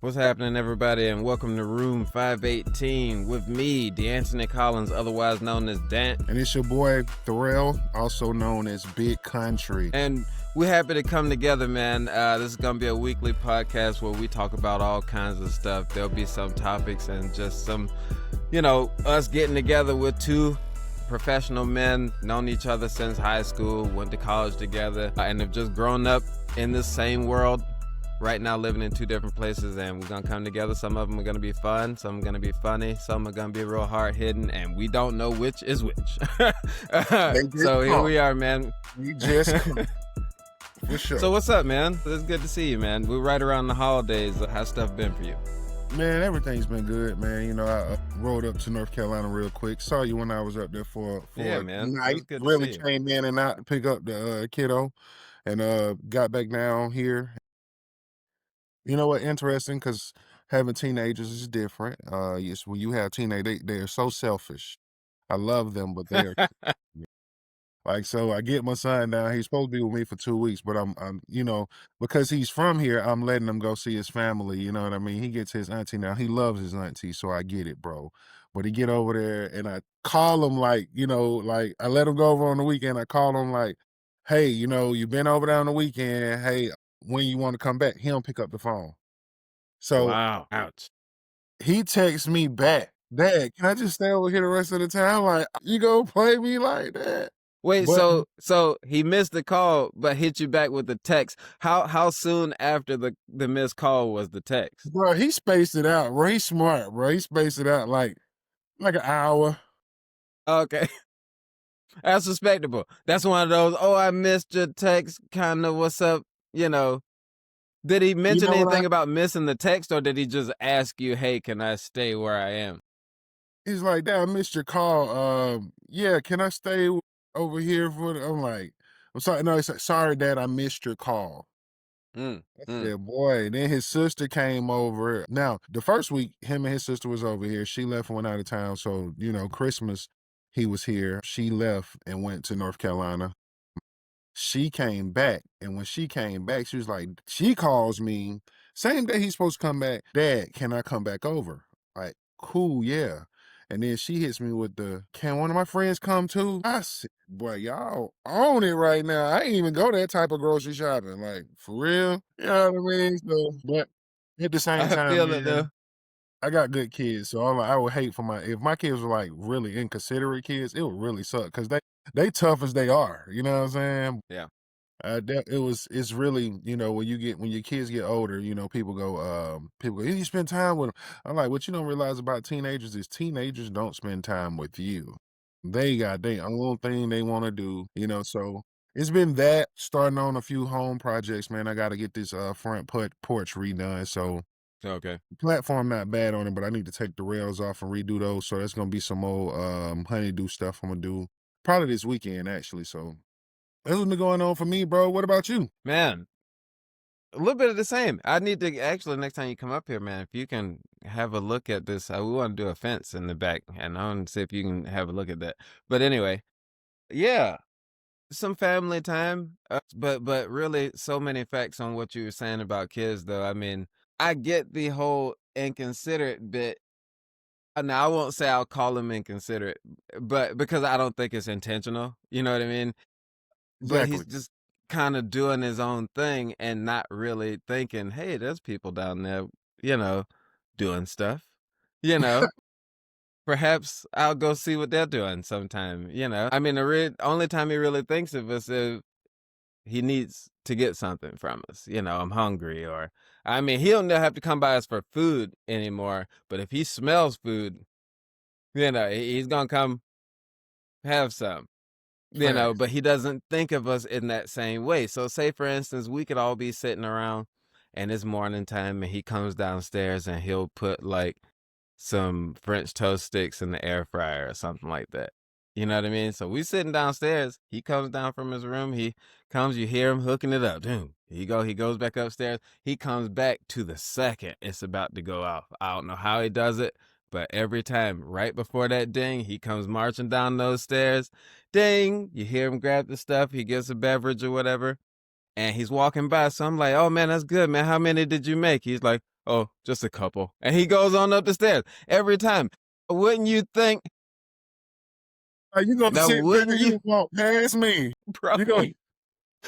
What's happening, everybody, and welcome to Room 518 with me, DeAntony Collins, otherwise known as Dant. And it's your boy, Therrell, also known as Big Kountry. And we're happy to come together, man. This is going to be a weekly podcast where we talk about all kinds of stuff. There'll be some topics and just some, us getting together with two professional men, known each other since high school, went to college together, and have just grown up in this same world. Right now living in two different places, and we're gonna come together. Some of them are gonna be fun, some are gonna be funny, some are gonna be real hard-hitting, and we don't know which is which. So here we are, man. We just for sure. So what's up, man? It's good to see you, man. We're right around the holidays. How's stuff been for you? Man, everything's been good, man. I rode up to North Carolina real quick. Saw you when I was up there for Yeah, a man. night. Really came in and out to pick up the kiddo, and got back down here. You know what? Interesting, because having teenagers is different. Yes, when you have teenagers, they're so selfish. I love them, but they're like, so I get my son down. He's supposed to be with me for 2 weeks, but I'm, because he's from here, I'm letting him go see his family. You know what I mean? He gets his auntie now. He loves his auntie, so I get it, bro. But he get over there, and I call him like I let him go over on the weekend. I call him like, hey, you've been over there on the weekend. Hey, when you want to come back? He don't pick up the phone. So Wow, ouch. He texts me back, Dad, can I just stay over here the rest of the time? Like, you gonna play me like that? Wait, But so he missed the call, but hit you back with the text. How soon after the missed call was the text? bro, he spaced it out, bro. He's smart, bro. He spaced it out like an hour. Okay. That's respectable. That's one of those, oh, I missed your text, kind of, what's up, Did he mention anything about missing the text, or did he just ask you, hey, can I stay where I am? He's like, Dad, I missed your call. Yeah, can I stay over here I'm like, I'm sorry. No, he's like, sorry, Dad, I missed your call. I said, boy. Then his sister came over. Now, the first week, him and his sister was over here. She left and went out of town. So, Christmas, he was here. She left and went to North Carolina. She came back, and when she came back, she was like, she calls me, same day he's supposed to come back, Dad, can I come back over? Like, cool, yeah. And then she hits me with can one of my friends come too? I said, boy, y'all own it right now. I ain't even go that type of grocery shopping. Like, for real? You know what I mean? So, but at the same time, I feel it, though. I got good kids, so I would hate if my kids were like really inconsiderate kids, it would really suck, because they tough as they are, you know what I'm saying? Yeah. It's really, when your kids get older, people go, you spend time with them. I'm like, what you don't realize about teenagers is teenagers don't spend time with you. They got their own thing they want to do, so it's been that, starting on a few home projects, man. I got to get this front porch redone, so Okay. the platform not bad on it, but I need to take the rails off and redo those, so that's going to be some old honeydew stuff I'm going to do probably this weekend, actually, so that's what's been going on for me, bro. What about you? Man, a little bit of the same. I need to actually, next time you come up here, man, if you can have a look at this. We want to do a fence in the back, and I want to see if you can have a look at that. But anyway, yeah, some family time, but really so many facts on what you were saying about kids, though. I mean, I get the whole inconsiderate bit. Now, I won't say I'll call him inconsiderate, but because I don't think it's intentional, you know what I mean? But Exactly. he's just kind of doing his own thing and not really thinking, hey, there's people down there, doing stuff. You know, perhaps I'll go see what they're doing sometime, I mean, the only time he really thinks of us is he needs to get something from us. I'm hungry, or, I mean, he don't have to come by us for food anymore, but if he smells food, he's going to come have some. But he doesn't think of us in that same way. So say, for instance, we could all be sitting around and it's morning time and he comes downstairs and he'll put like some French toast sticks in the air fryer or something like that. You know what I mean? So we sitting downstairs. He comes down from his room. He comes, you hear him hooking it up. Boom. He goes back upstairs. He comes back to the second it's about to go off. I don't know how he does it, but every time, right before that ding, he comes marching down those stairs. Ding! You hear him grab the stuff. He gets a beverage or whatever. And he's walking by. So I'm like, oh, man, that's good, man. How many did you make? He's like, Oh, just a couple. And he goes on up the stairs every time. Wouldn't you think? You gonna Now, sit back, wouldn't you you, gonna walk past me. bro? You gonna You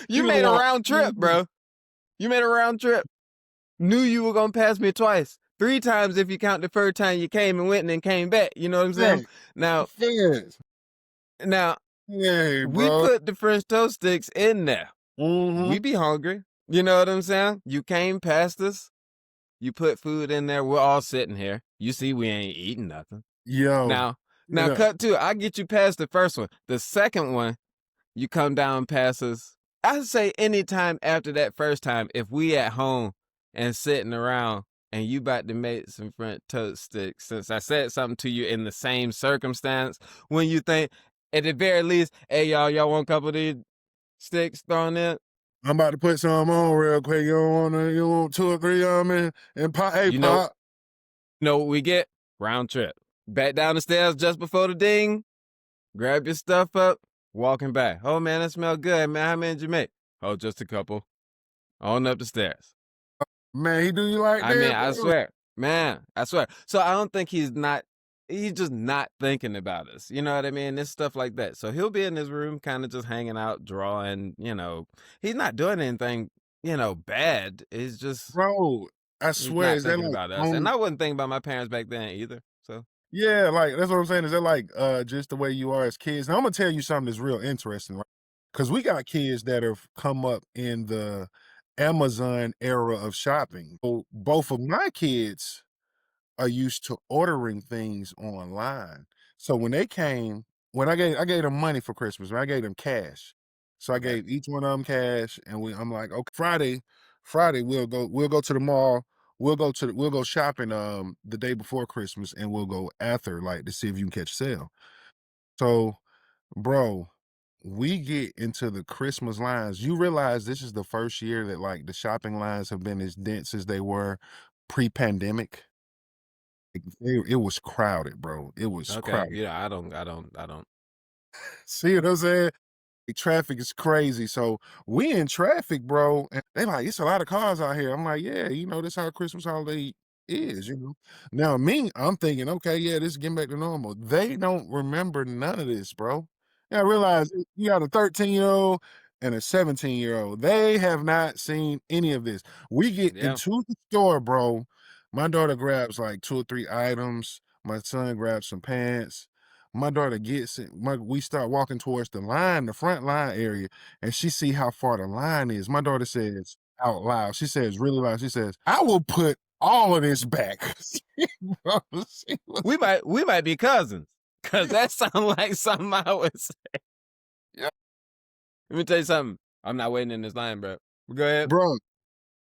you gonna made a walk round trip, past me. bro. You made a round trip. Knew you were gonna pass me twice, 3 times if you count the first time you came and went and then came back. You know what I'm saying? Hey, Now, fast. now Hey, we bro. put the French toast sticks in there. Mhm. We be hungry. You know what I'm saying? You came past us. You put food in there. We're all sitting here. You see, we ain't eating nothing. Yo, Now, you now, know, cut to it. I get you past the first one. The second one, you come down past us. I say anytime after that first time, if we at home and sitting around and you about to make some French toast sticks, since I said something to you in the same circumstance, when you think, at the very least, hey y'all want a couple of these sticks thrown in? I'm about to put some on real quick. You want 2 or 3 of 'em and pop, hey, You know, pop. know what we get? Round trip. Back down the stairs just before the ding. Grab your stuff up. Walking back. Oh man, that smell good, man. How many did you make? Oh, just a couple. On up the stairs. Man, he do you like I mean, that, I bro? swear, man, I swear. So I don't think he's just not thinking about us. You know what I mean? It's stuff like that. So he'll be in his room, kind of just hanging out, drawing, he's not doing anything, bad. Bro, I He's swear, not is that thinking like about us. And on I wasn't thinking about my parents back then either. So, yeah, like, that's what I'm saying. Is that like, just the way you are as kids? Now, I'm gonna tell you something that's real interesting, right? Because we got kids that have come up in the Amazon era of shopping. So both of my kids are used to ordering things online. So when they came, when I gave them money for Christmas, right? I gave them cash. So I okay. gave each one of them cash, and I'm like, okay, Friday we'll go to the mall. We'll go shopping the day before Christmas, and we'll go after, like, to see if you can catch a sale. So, bro, we get into the Christmas lines. You realize this is the first year that, like, the shopping lines have been as dense as they were pre-pandemic. It was crowded, bro. It was Okay. crowded. Yeah, I don't. See what I'm saying? The traffic is crazy. So we in traffic, bro. And they like, it's a lot of cars out here. I'm like, yeah, this how Christmas holiday is. Now me, I'm thinking, okay, yeah, this is getting back to normal. They don't remember none of this, bro. Yeah, I realize you got a 13-year-old and a 17-year-old. They have not seen any of this. We get Yeah. into the store, bro. My daughter grabs like 2 or 3 items. My son grabs some pants. My daughter gets it. We start walking towards the front line area, and she see how far the line is. My daughter says out loud, she says really loud, she says, "I will put all of this back." Bro, she was We might be cousins. Cause that sounds like something I would say. yeah, Let me tell you something. I'm not waiting in this line, bro. Go ahead. bro.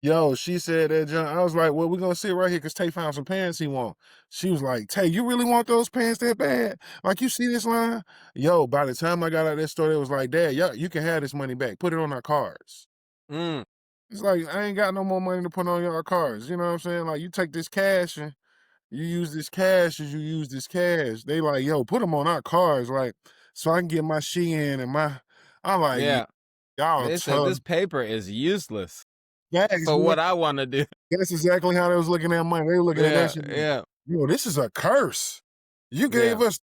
Yo, she said that junk. I was like, well, we're gonna sit right here because Tay found some pants he want. She was like, Tay, you really want those pants that bad? Like, you see this line? Yo, by the time I got out of that store, it was like, Dad, yeah, you can have this money back. Put it on our cards. Mm, It's like, I ain't got no more money to put on your cards. You know what I'm saying? Like, you take this cash and you use this cash as you use this cash. They like, yo, put them on our cards, like, so I can get my Shein and my. I'm like, yeah. y'all They said tough. this paper is useless Yeah, for what I want to do. that's exactly how they was looking at money. They were looking at that Yeah, shit like, yeah, yo, this is a curse. You yeah. gave us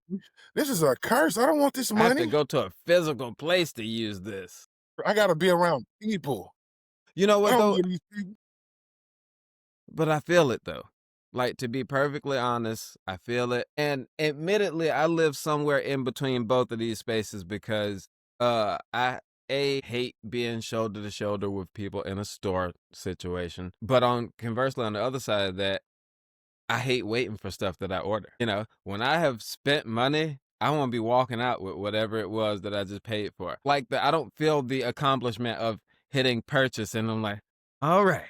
this is a curse. I don't want this I have to money. go to a physical place to use this. I gotta be around people. You know I what don't though? know these people. But I feel it though. Like to be perfectly honest, I feel it. And admittedly, I live somewhere in between both of these spaces because I hate being shoulder to shoulder with people in a store situation. But conversely on the other side of that, I hate waiting for stuff that I order. When I have spent money, I want to be walking out with whatever it was that I just paid for. I don't feel the accomplishment of hitting purchase and I'm like, all right,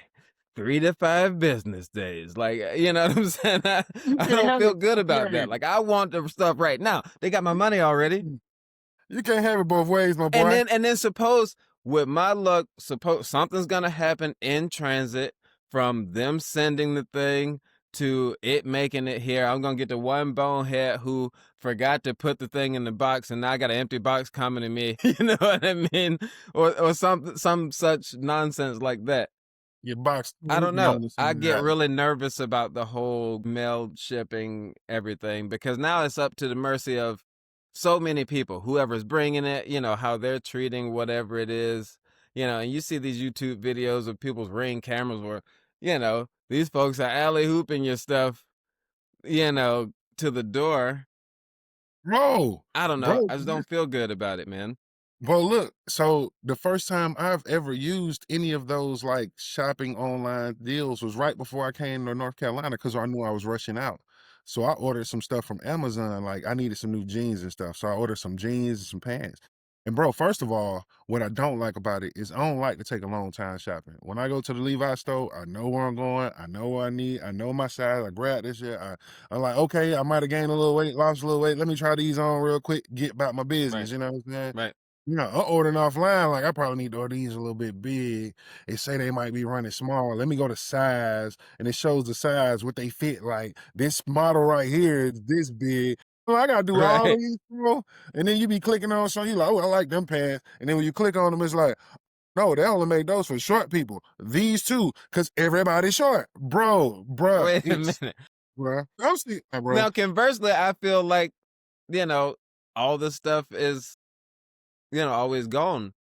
3 to 5 business days. Like, you know what I'm saying? You I can't don't have feel it good both about that. ways. Like, I want the stuff right now. They got my money already. You can't have it both ways, my And boy. then suppose with my luck, suppose something's gonna happen in transit from them sending the thing to it making it here. I'm gonna get the one bonehead who forgot to put the thing in the box and now I got an empty box coming to me. You know what I mean? Or some such nonsense like that. Your box I don't know. on the I get side. really nervous about the whole mail shipping everything because now it's up to the mercy of so many people, whoever's bringing it, how they're treating whatever it is, and you see these YouTube videos of people's Ring cameras where, these folks are alley hooping your stuff, to the door. Bro, I don't know. bro, I just don't feel good about it, man. well, look, so the first time I've ever used any of those like shopping online deals was right before I came to North Carolina because I knew I was rushing out. So I ordered some stuff from Amazon. Like I needed some new jeans and stuff. So I ordered some jeans and some pants. And bro, first of all, what I don't like about it is I don't like to take a long time shopping. When I go to the Levi store, I know where I'm going. I know what I need. I know my size. I grab this shit. I'm like, okay, I might have gained a little weight, lost a little weight. Let me try these on real quick, get about my Right. business. You know what I'm saying? Right. I'm ordering offline, like, I probably need to order these a little bit big. They say they might be running small. Let me go to size, and it shows the size, what they fit. Like, this model right here is this big. Well, I gotta do all of Right. these, bro. And then you be clicking on something, you like, oh, I like them pants. And then when you click on them, it's like, no, they only made those for short people. These two, because everybody's short. Bro, Wait a it's, minute. bro. I'm see, bro. Now, conversely, I feel like, you know, all this stuff is, always gone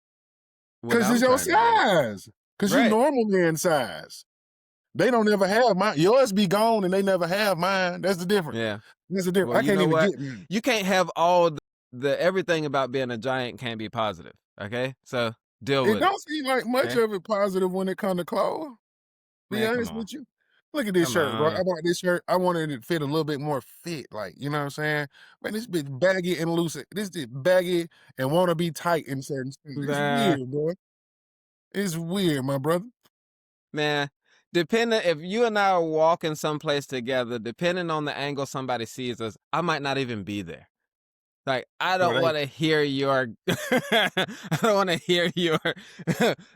what Because I'm it's your trying to get. size. Because you Right. normal man size. They don't ever have mine. Yours be gone and they never have mine. That's the difference. Yeah. That's the difference. Well, I you can't know even what? get mine. You can't have all everything about being a giant can't be positive. Okay. So deal It with it. don't seem like much Okay. of it positive when it come to clothes. Be Man, come honest on. with you. Look at this Come shirt, bro. I on. bought this shirt. I wanted it to fit a little bit more fit, like, you know what I'm saying? Man, this bitch baggy and loose. This is baggy and want to be tight in certain spots. It's Nah, weird, bro. It's weird, my brother. man. Depending if you and I are walking someplace together, depending on the angle somebody sees us, I might not even be there. Like, I Bro, don't want to hear your I don't want to hear your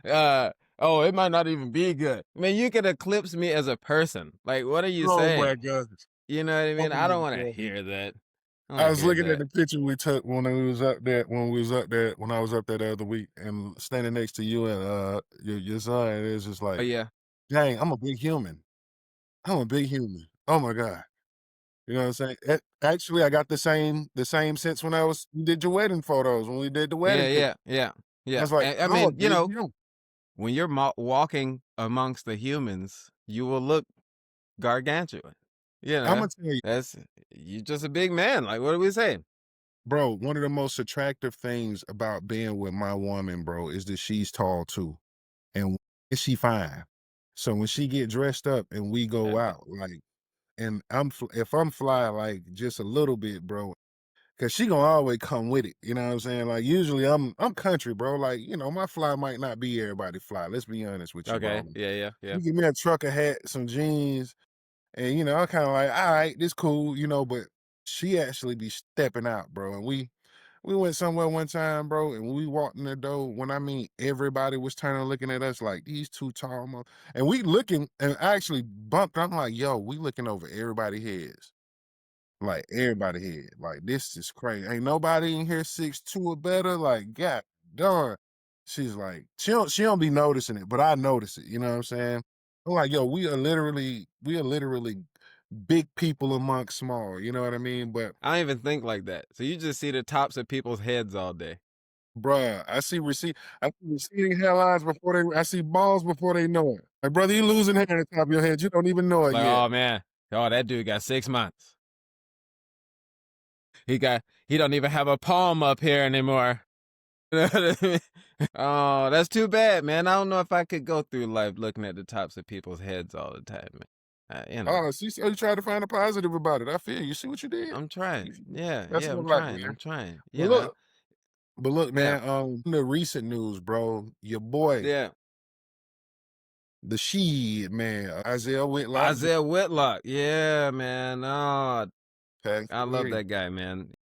uh oh, it might not even be good. I mean, you could eclipse me as a person. Like, what are you oh my saying? God. You know what I Oh mean? I my don't want to God. hear that. I don't I want to was hear looking at that. the picture we took when I was up there the other week and standing next to you and your son, and it's just Oh like, yeah. dang, I'm a big human. I'm a big human. Oh my God. You know what I'm saying? Actually, I got the same sense when we did your wedding photos, when we did the wedding Yeah, pic. yeah, yeah. I Yeah. was like, And, I I'm a mean, big human. when you're walking amongst the humans, you will look gargantuan. You I'm know, gonna tell you, that's you just a big man. Like, what do we say? bro, one of the most attractive things about being with my woman, bro, is that she's tall too. And she fine. So when she get dressed up and we go Okay. out, like, and if I'm fly like just a little bit, bro, cause she gonna always come with it. You know what I'm saying? Like usually I'm country, bro. Like, my fly might not be everybody fly. Let's be honest with you, bro. Okay. Yeah, yeah, yeah. You give me a trucker hat, some jeans, and I'm kind of like, all right, this cool, but she actually be stepping out, bro. And we went somewhere one time, bro, and when we walked in the door, when I mean everybody was turning looking at us like these two tall and we looking and I actually bumped. I'm like, yo, we looking over everybody's heads. Like everybody head. Like this is crazy. Ain't nobody in here 6'2" or better. Like, God darn. She's like, she don't be noticing it, but I notice it. You know what I'm saying? I'm like, yo, we are literally big people amongst small. You know what I mean? But I don't even think like that. So you just see the tops of people's heads all day. bruh, I see receding hairlines I see balls before they know it. Like, brother, you losing hair on the top of your head. You don't even know it Like, yet. oh man, oh that dude got 6 months. He don't even have a palm up here anymore. You know what I mean? Oh, that's too bad, man. I don't know if I could go through life looking at the tops of people's heads all the time, man. Oh, see, so you try to find a positive about it. I feel you. See what you did? I'm trying. Yeah, That's yeah, what I'm I like, trying. I'm man. trying. But look, Yeah, man. The recent news, bro. Your boy, yeah. the she man, Isaiah Whitlock Jr. Isaiah Whitlock. Yeah, man. Oh, passed I love away. that guy, man.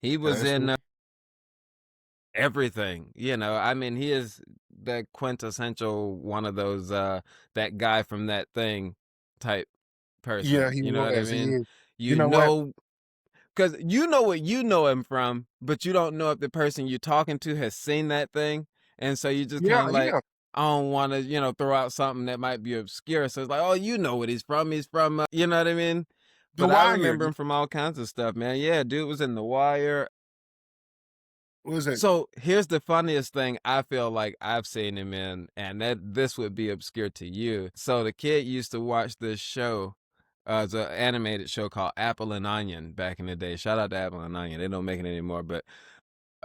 He was Passed in away. everything. I mean, he is the quintessential one of those that guy from that thing type Yeah, person. he You know what I was. He mean? is. You You know what? know because you know what you know him from, but you don't know if the person you're talking to has seen that thing. And so you just Yeah, kind of like, yeah. I don't want to, throw out something that might be obscure. So it's like, oh, you know what he's from? He's from, you know what I mean? The But I Wire. remember him from all kinds of stuff, man. Yeah, dude was in The Wire. What was that? So here's the funniest thing I feel like I've seen him in, and that this would be obscure to you. So the kid used to watch this show. It's an animated show called Apple and Onion back in the day. Shout out to Apple and Onion. They don't make it anymore, but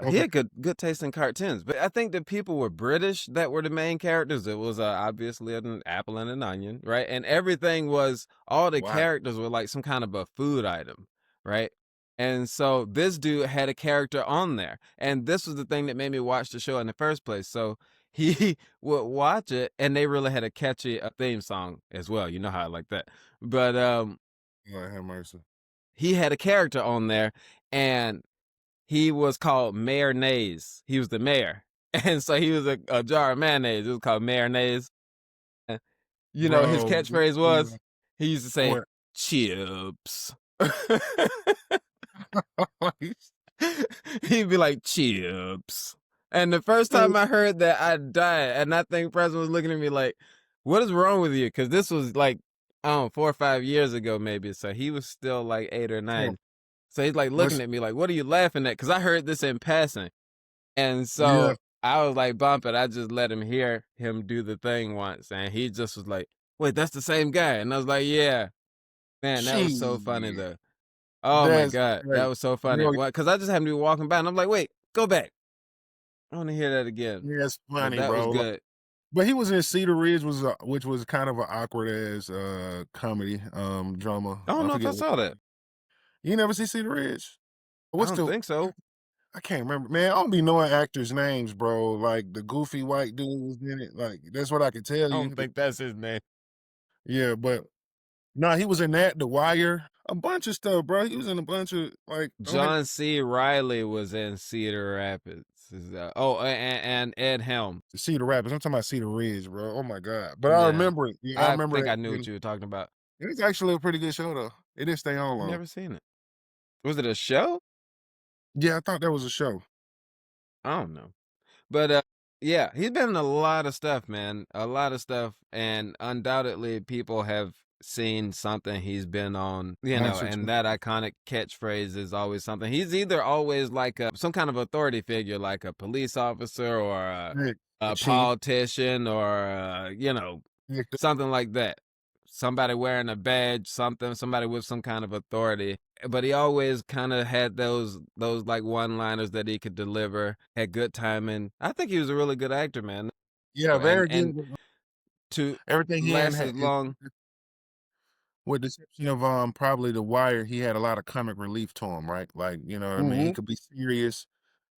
he Okay. had good taste in cartoons. But I think the people were British that were the main characters. It was obviously an apple and an onion, right? And everything was, all the Wow. characters were like some kind of a food item, right? And so this dude had a character on there. And this was the thing that made me watch the show in the first place. So he would watch it, and they really had a catchy theme song as well. You know how I like that. But Lord have mercy. he had a character on there, and he was called Mayonnaise. He was the mayor. And so he was a jar of mayonnaise. It was called Mayonnaise. And, his Bro, catchphrase was, he used to say, what? chips. He'd be like, chips. And the first time I heard that, I died. And I think President was looking at me like, what is wrong with you? Because this was like, I don't know, 4 or 5 years ago, maybe. So he was still like 8 or 9. So he's like looking What's at me like, what are you laughing at? Because I heard this in passing. And yeah, so I was like, bump it. I just let him hear him do the thing once. And he just was like, wait, that's the same guy. And I was like, yeah. Man, that was so funny shit. though. Oh my That's God. That great. was so funny. Really, Because I just happened to be walking by, and I'm like, wait, go back. I want to hear that again. yeah, it's But funny, that was bro. Like, good. but he was in Cedar Ridge, which was kind of an awkward ass comedy drama. I don't I know if I forget what. saw that. You never see Cedar Ridge? I What's don't the? think so. I can't remember, man. I don't be knowing actors' names, bro. Like the goofy white dude was in it. Like that's what I can tell I don't you. think that's his name. Yeah, but no, he was in that, The Wire, a bunch of stuff, bro. He was in a bunch of like, oh, John C. Riley was in Cedar Rapids. And Ed Helm. Cedar Rapids. I'm talking about Cedar Ridge, bro. Oh my god! But I Yeah. remember it. Yeah, I I remember think it. I knew what you were talking about. It's actually a pretty good show, though. It didn't stay on I've long. never seen it. Was it a show? Yeah, I thought that was a show. I don't know. But yeah, he's been in a lot of stuff, man. A lot of stuff, and undoubtedly people have seen something he's been on, That's what and you that iconic catchphrase is always something. He's either always like some kind of authority figure, like a police officer or Rick, the a chief. politician or Rick, something like that. Somebody wearing a badge, somebody with some kind of authority. But he always kind of had those like one-liners that he could deliver, had good timing. I think he was a really good actor, man. yeah, And very good. With to everything he last as had, long. with the exception of probably The Wire, he had a lot of comic relief to him, right? Like you know what I mean. He Hmm. could be serious,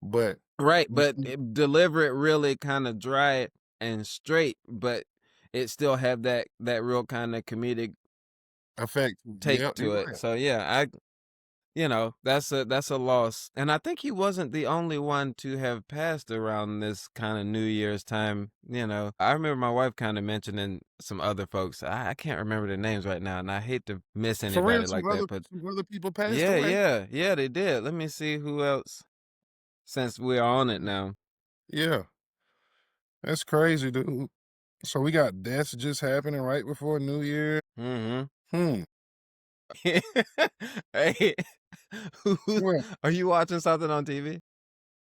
but Right, you but deliver it really kind of dry and straight, but it still have that real kind of comedic affect. take Yeah, to you're it. right. So yeah, that's a loss. And I think he wasn't the only one to have passed around this kind of New Year's time. I remember my wife kind of mentioning some other folks. I can't remember their names right now, and I hate to miss For real, anybody like that. But some other people passed yeah, away. yeah, yeah, they did. Let me see who else, since we're on it now. Yeah, that's crazy, dude. So we got deaths just happening right before New Year. Mm-hmm. Hmm. Hey, who, Well, are you watching something on TV?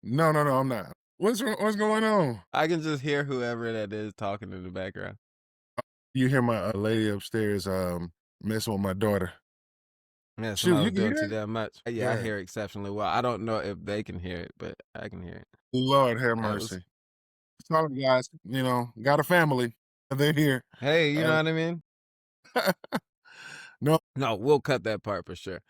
no, no, no, I'm not. What's going on? I can just hear whoever that is talking in the background. You hear my lady upstairs messing with my daughter. Yeah, Shoot, somebody you was can doing hear too that? damn much. Yeah, I Yeah. hear exceptionally well. I don't know if they can hear it, but I can hear it. Lord have That was, mercy. Sorry, guys. Got a family. They're here. hey, you know Uh, what I mean? no. No, we'll cut that part for sure.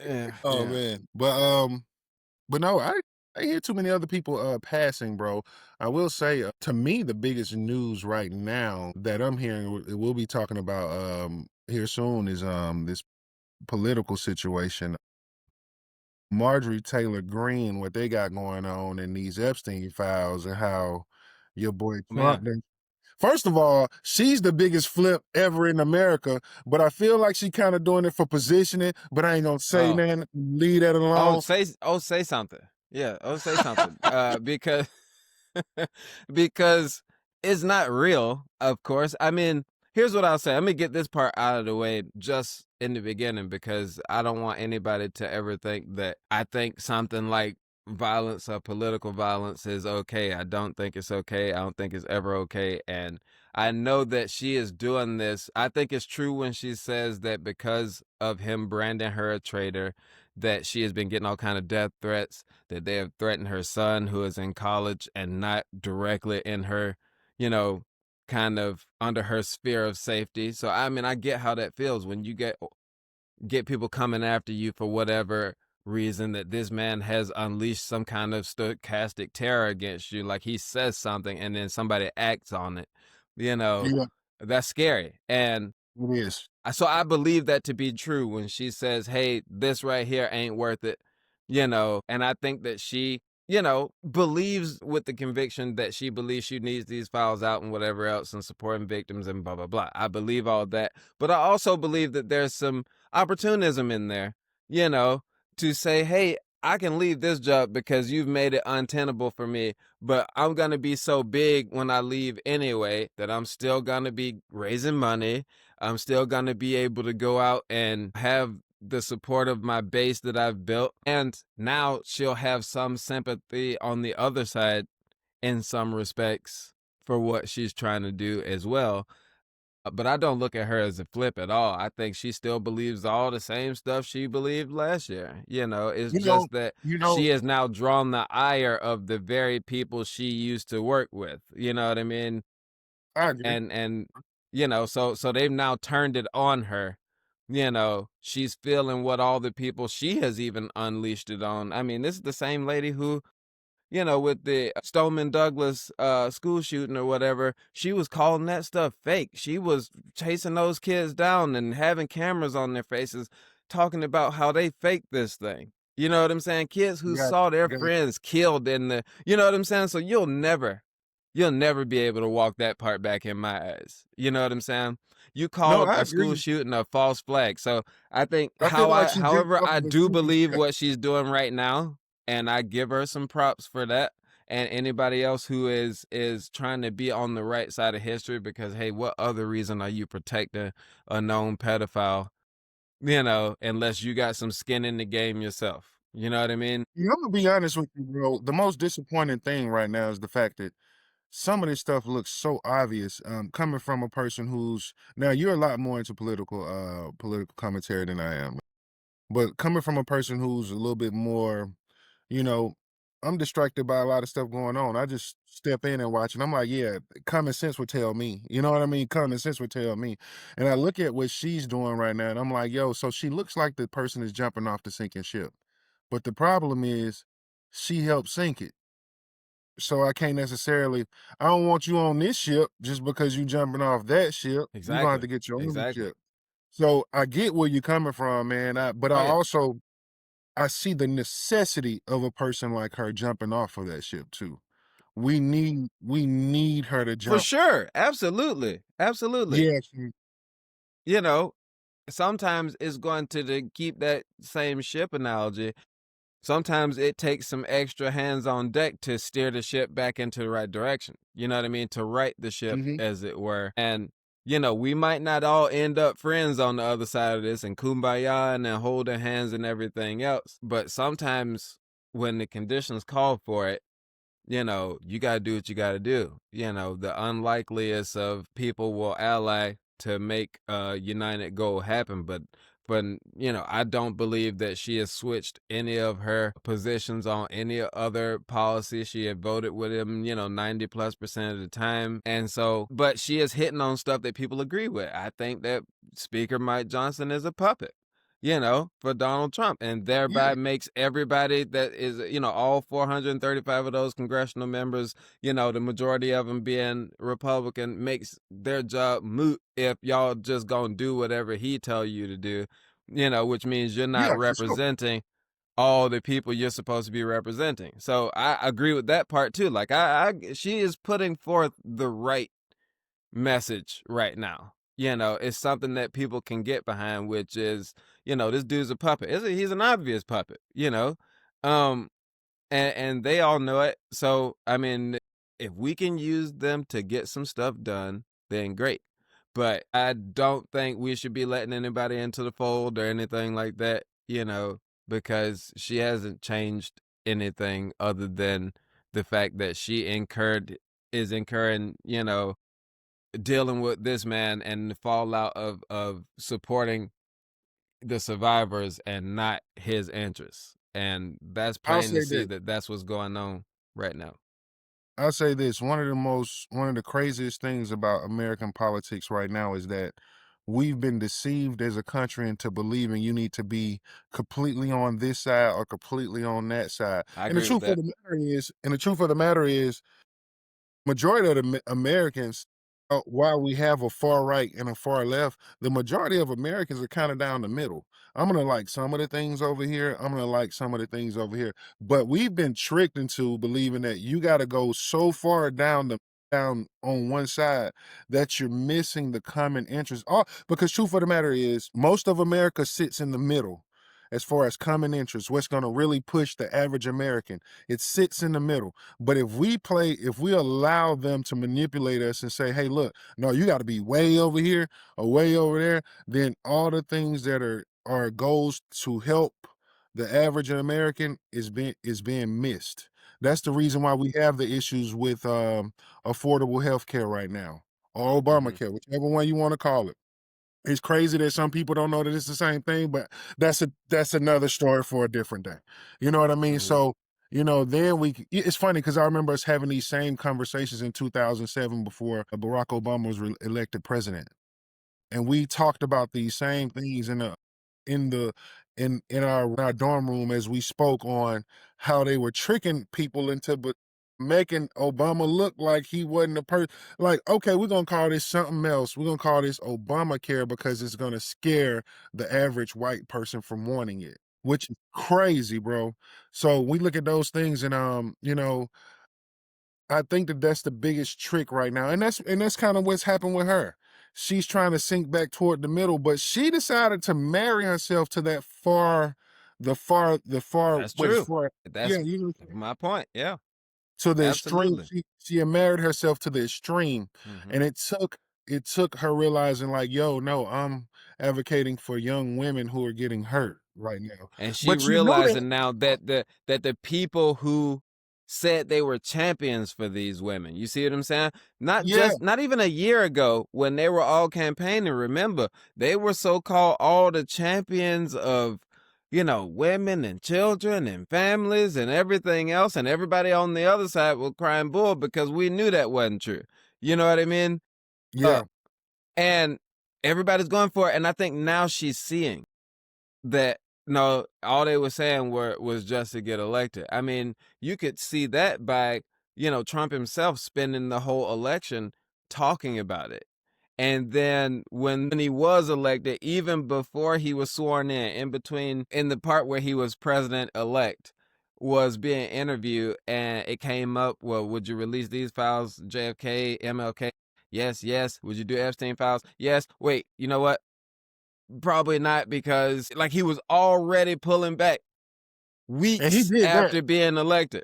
Yeah, Oh yeah. man. But no, I hear too many other people passing, bro. I will say to me the biggest news right now that I'm hearing we'll be talking about here soon is this political situation. Marjorie Taylor Greene, what they got going on in these Epstein files and how your boy Trump Man. first of all, she's the biggest flip ever in America, but I feel like she kind of doing it for positioning, but I ain't gonna say Oh. nothing, leave that alone. Say something. Yeah, say something. Because because it's not real, of course. I mean, here's what I'll say. Let me get this part out of the way just in the beginning because I don't want anybody to ever think that I think something like violence or political violence is okay. I don't think it's okay. I don't think it's ever okay. And I know that she is doing this. I think it's true when she says that because of him branding her a traitor, that she has been getting all kind of death threats, that they have threatened her son who is in college and not directly in her, you know, kind of under her sphere of safety. So I mean, I get how that feels when you get people coming after you for whatever reason, that this man has unleashed some kind of stochastic terror against you, like he says something and then somebody acts on it, you know. Yeah, That's scary. And it is. so I believe that to be true when she says, "Hey, this right here ain't worth it," and I think that she, believes with the conviction that she believes she needs these files out and whatever else and supporting victims and blah, blah, blah. I believe all that. But I also believe that there's some opportunism in there, you know, to say, "Hey, I can leave this job because you've made it untenable for me, but I'm going to be so big when I leave anyway that I'm still going to be raising money. I'm still going to be able to go out and have the support of my base that I've built." And now she'll have some sympathy on the other side in some respects for what she's trying to do as well. But I don't look at her as a flip at all. I think she still believes all the same stuff she believed last year. It's You know just that you know, she has now drawn the ire of the very people she used to work with. You know what I mean? I agree. And so they've now turned it on her. She's feeling what all the people she has even unleashed it on. I mean, this is the same lady who, with the Stoneman Douglas school shooting or whatever, she was calling that stuff fake. She was chasing those kids down and having cameras on their faces, talking about how they faked this thing. You know what I'm saying? Kids who saw their You got friends killed in you know what I'm saying? So you'll never be able to walk that part back in my eyes. You know what I'm saying? You no, called I a school agree. shooting a false flag. So I think I feel like she jumped however, off I of a do shooting believe scale. what she's doing right now, and I give her some props for that. And anybody else who is trying to be on the right side of history, because hey, what other reason are you protecting a known pedophile? Unless you got some skin in the game yourself. You know what I mean? I'm gonna be honest with you, bro. The most disappointing thing right now is the fact that some of this stuff looks so obvious. Coming from a person who's now you're a lot more into political commentary than I am. But coming from a person who's a little bit more, you know, I'm distracted by a lot of stuff going on. I just step in and watch, and I'm like, yeah, common sense would tell me. You know what I mean? Common sense would tell me. And I look at what she's doing right now, and I'm like, yo, so she looks like the person is jumping off the sinking ship. But the problem is, she helped sink it. So I can't necessarily. I don't want you on this ship just because you jumping off that ship. You're gonna have Exactly. to get your own Exactly. ship. So I get where you're coming from, man. But I Oh yeah. also I see the necessity of a person like her jumping off of that ship too. We need her to For jump. sure. Absolutely. Absolutely. Yes, You know, sometimes it's going to keep that same ship analogy. Sometimes it takes some extra hands on deck to steer the ship back into the right direction. You know what I mean? To right the ship, hmm as it were. And, we might not all end up friends on the other side of this and kumbaya and then holding hands and everything else. But sometimes when the conditions call for it, you got to do what you got to do. The unlikeliest of people will ally to make a united goal happen. But I don't believe that she has switched any of her positions on any other policy. She had voted with him, 90+% of the time. And so, but she is hitting on stuff that people agree with. I think that Speaker Mike Johnson is a puppet, for Donald Trump, and thereby yeah, makes everybody that is, all 435 of those congressional members, the majority of them being Republican, makes their job moot if y'all just gonna do whatever he tell you to do, which means you're not yeah, for sure. representing all the people you're supposed to be representing. So I agree with that part too. Like she is putting forth the right message right now. It's something that people can get behind, which is, this dude's a puppet. He's an obvious puppet, um, and they all know it. So, I mean, if we can use them to get some stuff done, then great. But I don't think we should be letting anybody into the fold or anything like that, because she hasn't changed anything other than the fact that is incurring, dealing with this man and the fallout of supporting the survivors and not his interests. And that's I'll plain to say see this. that that's what's going on right now. I'll say this. One of the craziest things about American politics right now is that we've been deceived as a country into believing you need to be completely on this side or completely on that side. I And the agree with truth of that. the matter is, majority of the Americans, while we have a far right and a far left, the majority of Americans are kind of down the middle. I'm gonna like some of the things over here. I'm gonna like some of the things over here. But we've been tricked into believing that you got to go so far down on one side that you're missing the common interest. All because truth of the matter is, most of America sits in the middle. As far as common interest, what's going to really push the average American? It sits in the middle. But if we allow them to manipulate us and say, hey, look, no, you got to be way over here or way over there, then all the things that are goals to help the average American is being missed. That's the reason why we have the issues with affordable health care right now, or Hmm. Obamacare, whichever one you want to call it. It's crazy that some people don't know that it's the same thing, but that's another story for a different day. You know what I mean? Hmm. So, then it's funny because I remember us having these same conversations in 2007 before Barack Obama was elected president. And we talked about these same things in the in our dorm room as we spoke on how they were tricking people into making Obama look like he wasn't a person. Like, okay, we're gonna call this something else. We're gonna call this Obamacare because it's gonna scare the average white person from wanting it, which is crazy, bro. So we look at those things and I think that that's the biggest trick right now, and that's kind of what's happened with her. She's trying to sink back toward the middle, but she decided to marry herself to that That's wait, true. far, That's yeah, my point. Yeah, to the extreme. absolutely. She had married herself to the extreme, Hmm. and it took her realizing like, yo, no, I'm advocating for young women who are getting hurt right now. And she But you know that, realizing now that the people who said they were champions for these women, you see what I'm saying? yeah, Not even a year ago when they were all campaigning, remember, they were so-called all the champions of, women and children and families and everything else, and everybody on the other side was crying bull because we knew that wasn't true. You know what I mean? Uh, yeah, and everybody's going for it, and I think now she's seeing that no, all they were saying was just to get elected. I mean, you could see that by, Trump himself spending the whole election talking about it. And then when he was elected, even before he was sworn in between, in the part where he was president elect, was being interviewed, and it came up, well, would you release these files, JFK, MLK? Yes, yes. Would you do Epstein files? Yes. Wait, you know what? Probably not, because like he was already pulling back and he weeks did that. after being elected.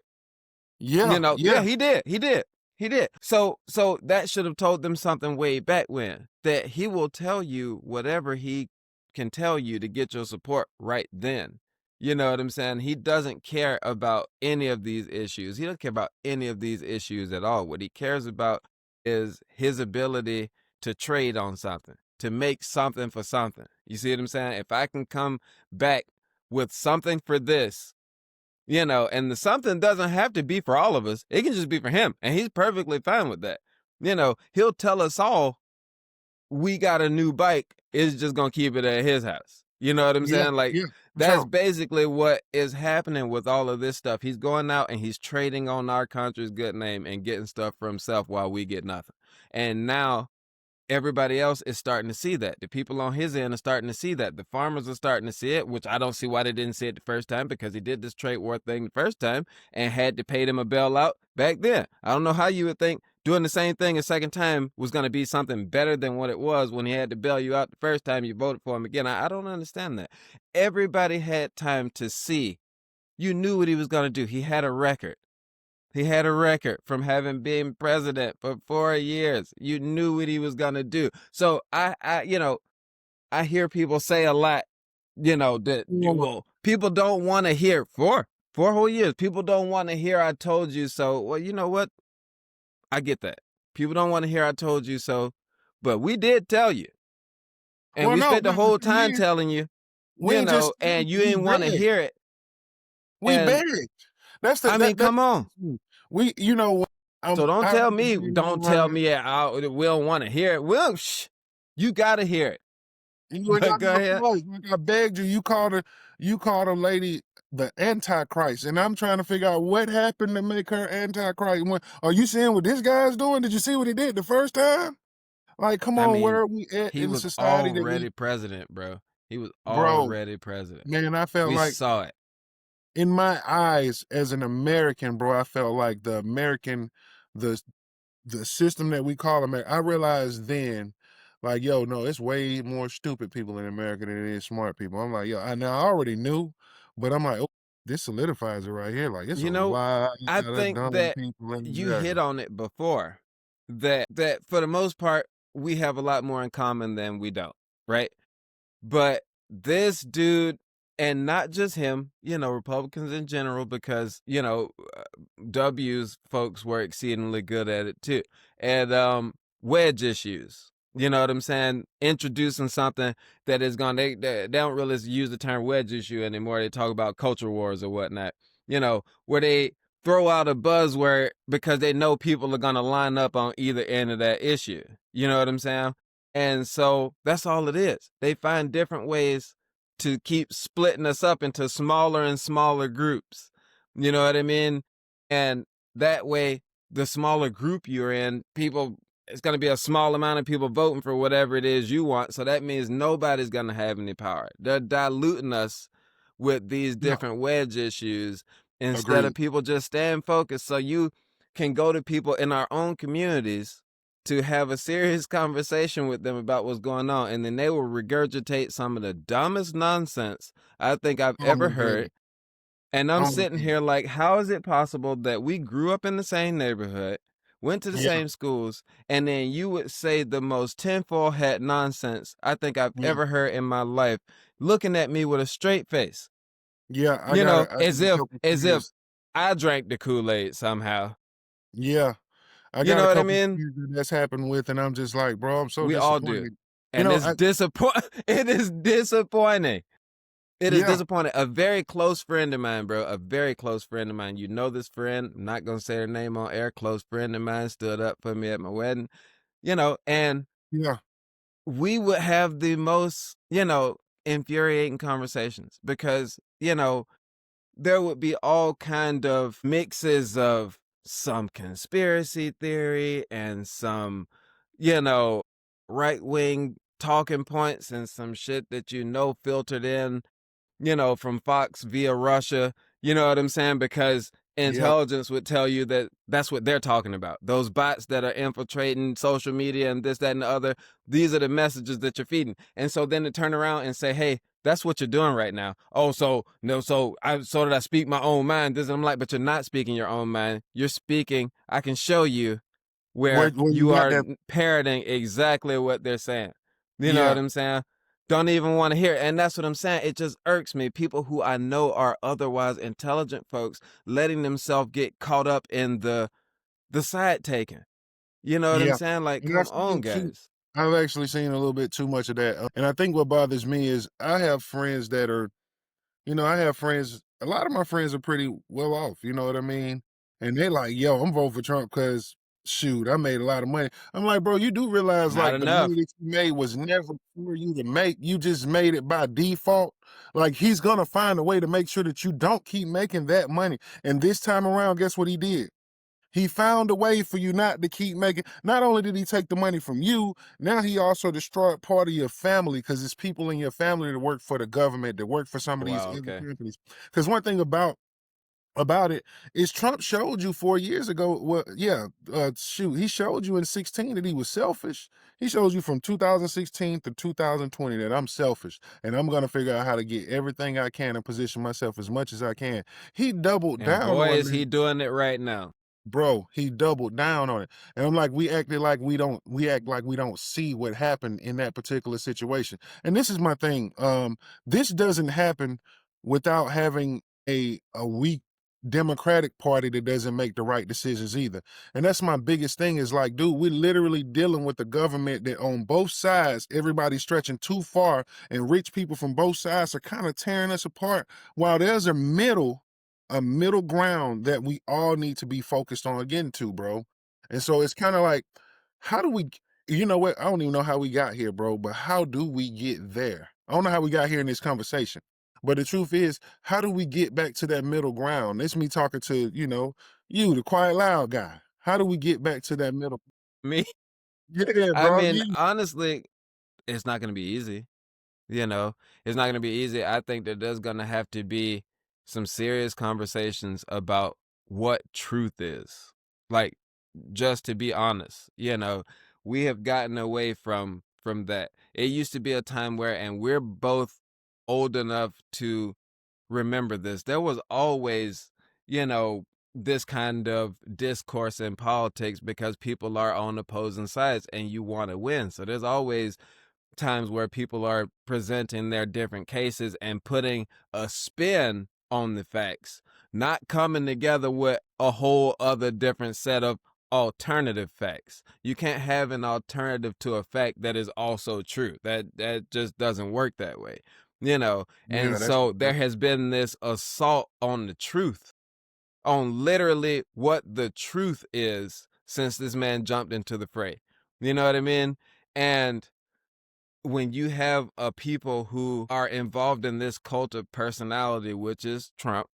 Yeah, Yeah, yeah, he did. He did. He did. So that should have told them something way back when, that he will tell you whatever he can tell you to get your support right then. You know what I'm saying? He doesn't care about any of these issues. He doesn't care about any of these issues at all. What he cares about is his ability to trade on something, to make something for something. You see what I'm saying? If I can come back with something for this, and the something doesn't have to be for all of us. It can just be for him. And he's perfectly fine with that. He'll tell us all we got a new bike. It's just going to keep it at his house. You know what I'm yeah, saying? Like, yeah. that's So, basically what is happening with all of this stuff. He's going out and he's trading on our country's good name and getting stuff for himself while we get nothing. And now everybody else is starting to see that. The people on his end are starting to see that. The farmers are starting to see it, which I don't see why they didn't see it the first time, because he did this trade war thing the first time and had to pay them a bailout back then. I don't know how you would think doing the same thing a second time was going to be something better than what it was when he had to bail you out the first time you voted for him again. I don't understand that. Everybody had time to see. You knew what he was going to do. He had a record. He had a record from having been president for 4 years. You knew what he was gonna do. So I hear people say a lot, that Yeah. well, people don't want to hear 4 whole years. People don't want to hear I told you so. Well, you know what? I get that. People don't want to hear I told you so, but we did tell you. And Well, we no, spent the but the whole thing time is, telling you, we ain't just and you we didn't want to begged. hear it. We And begged. That's the I mean, that come on. we So don't I tell was me, being don't tell around. me we don't want to hear it. Well, you got to hear it. You ain't But got go no ahead. choice. Like I begged you. You called a lady the Antichrist, and I'm trying to figure out what happened to make her Antichrist. Are you seeing what this guy's doing? Did you see what he did the first time? Like, come I on, where mean, are we at he in was society that already president, bro. He was bro, already president. man, I felt We like saw it. in my eyes as an American, bro, I felt like the the system that we call America. I realized then, like, yo, no, it's way more stupid people in America than it is smart people. I'm like, yo, I already knew, but I'm like, oh, this solidifies it right here. Like, it's a You know, lot I of think dumb that people in you hit America. on it before that for the most part we have a lot more in common than we don't, right? But this dude, and not just him, Republicans in general, because W's folks were exceedingly good at it too. And wedge issues. You know what I'm saying? Introducing something that is going they don't really use the term wedge issue anymore. They talk about culture wars or whatnot. Where they throw out a buzzword because they know people are going to line up on either end of that issue. You know what I'm saying? And so that's all it is. They find different ways to keep splitting us up into smaller and smaller groups. You know what I mean? And that way, the smaller group you're in, it's going to be a small amount of people voting for whatever it is you want. So that means nobody's going to have any power. They're diluting us with these Yeah, different wedge issues instead of agreed. people just staying focused. So you can go to people in our own communities to have a serious conversation with them about what's going on. And then they will regurgitate some of the dumbest nonsense I think I've Oh ever my heard. God. And I'm Oh my sitting God. here like, how is it possible that we grew up in the same neighborhood, went to the Yeah, same schools, and then you would say the most tinfoil hat nonsense I think I've yeah, ever heard in my life, looking at me with a straight face, yeah. I as got a if couple as if friends. I drank the Kool-Aid somehow. Yeah, I You got know a what I couple mean? friends that that's happened with, and I'm just like, bro, I'm so We all do. disappointed. You And know, it's disappoint it is disappointing. It is yeah, disappointing. A very close friend of mine, bro, a very close friend of mine. You know this friend. I'm not gonna say her name on air. Close friend of mine stood up for me at my wedding, and yeah, we would have the most, infuriating conversations because, there would be all kind of mixes of some conspiracy theory and some, you know, right wing talking points and some shit that filtered in, from Fox via Russia. You know what I'm saying? Because yeah, intelligence would tell you that that's what they're talking about. Those bots that are infiltrating social media and this, that, and the other, these are the messages that you're feeding. And so then to turn around and say, hey, that's what you're doing right now. Oh, so no, so did I speak my own mind? This, I'm like, but you're not speaking your own mind. You're speaking. I can show you where where you you got are that, parroting exactly what they're saying. You know yeah, what I'm saying? Don't even want to hear it. And that's what I'm saying. It just irks me. People who I know are otherwise intelligent folks letting themselves get caught up in the side taking. You know what I'm yeah, saying? Like, and come on, guys. I've actually seen a little bit too much of that, and I think what bothers me is I have friends that are, I have friends. A lot of my friends are pretty well off. You know what I mean? And they like, yo, I'm voting for Trump because shoot, I made a lot of money. I'm like, bro, you do realize Not like the money enough. that you made was never for you to make. You just made it by default. Like he's gonna find a way to make sure that you don't keep making that money. And this time around, guess what he did? He found a way for you not to keep making. Not only did he take the money from you, now he also destroyed part of your family because it's people in your family that work for the government, that work for some of these Wow, other okay. companies. Because one thing about it is Trump showed you 4 years ago. Well, yeah, shoot, he showed you in 16 that he was selfish. He shows you from 2016 to 2020 that I'm selfish and I'm gonna figure out how to get everything I can and position myself as much as I can. He doubled And down boy, on is that. he doing it right now. Bro, he doubled down on it. And I'm like, we act like we don't see what happened in that particular situation. And this is my thing. This doesn't happen without having a weak Democratic Party that doesn't make the right decisions either. And that's my biggest thing is like, dude, we're literally dealing with the government that on both sides, everybody's stretching too far, and rich people from both sides are kind of tearing us apart. While there's a middle ground that we all need to be focused on getting to, bro. And so it's kind of like, how do we, you know what? I don't even know how we got here, bro, but how do we get there? I don't know how we got here in this conversation, but the truth is, how do we get back to that middle ground? It's me talking to, you, the quiet, loud guy. How do we get back to that middle? Me, Yeah, I bro. mean, You, honestly, it's not gonna be easy. You know, it's not gonna be easy. I think that there's gonna have to be some serious conversations about what truth is. Like, just to be honest, we have gotten away from that. It used to be a time where, and we're both old enough to remember this. There was always, you know, this kind of discourse in politics because people are on opposing sides and you want to win. So there's always times where people are presenting their different cases and putting a spin on the facts, not coming together with a whole other different set of alternative facts. You can't have an alternative to a fact that is also true. That just doesn't work that way. And yeah, that's so there has been this assault on the truth, on literally what the truth is since this man jumped into the fray. You know what I mean? And when you have a people who are involved in this cult of personality, which is Trump,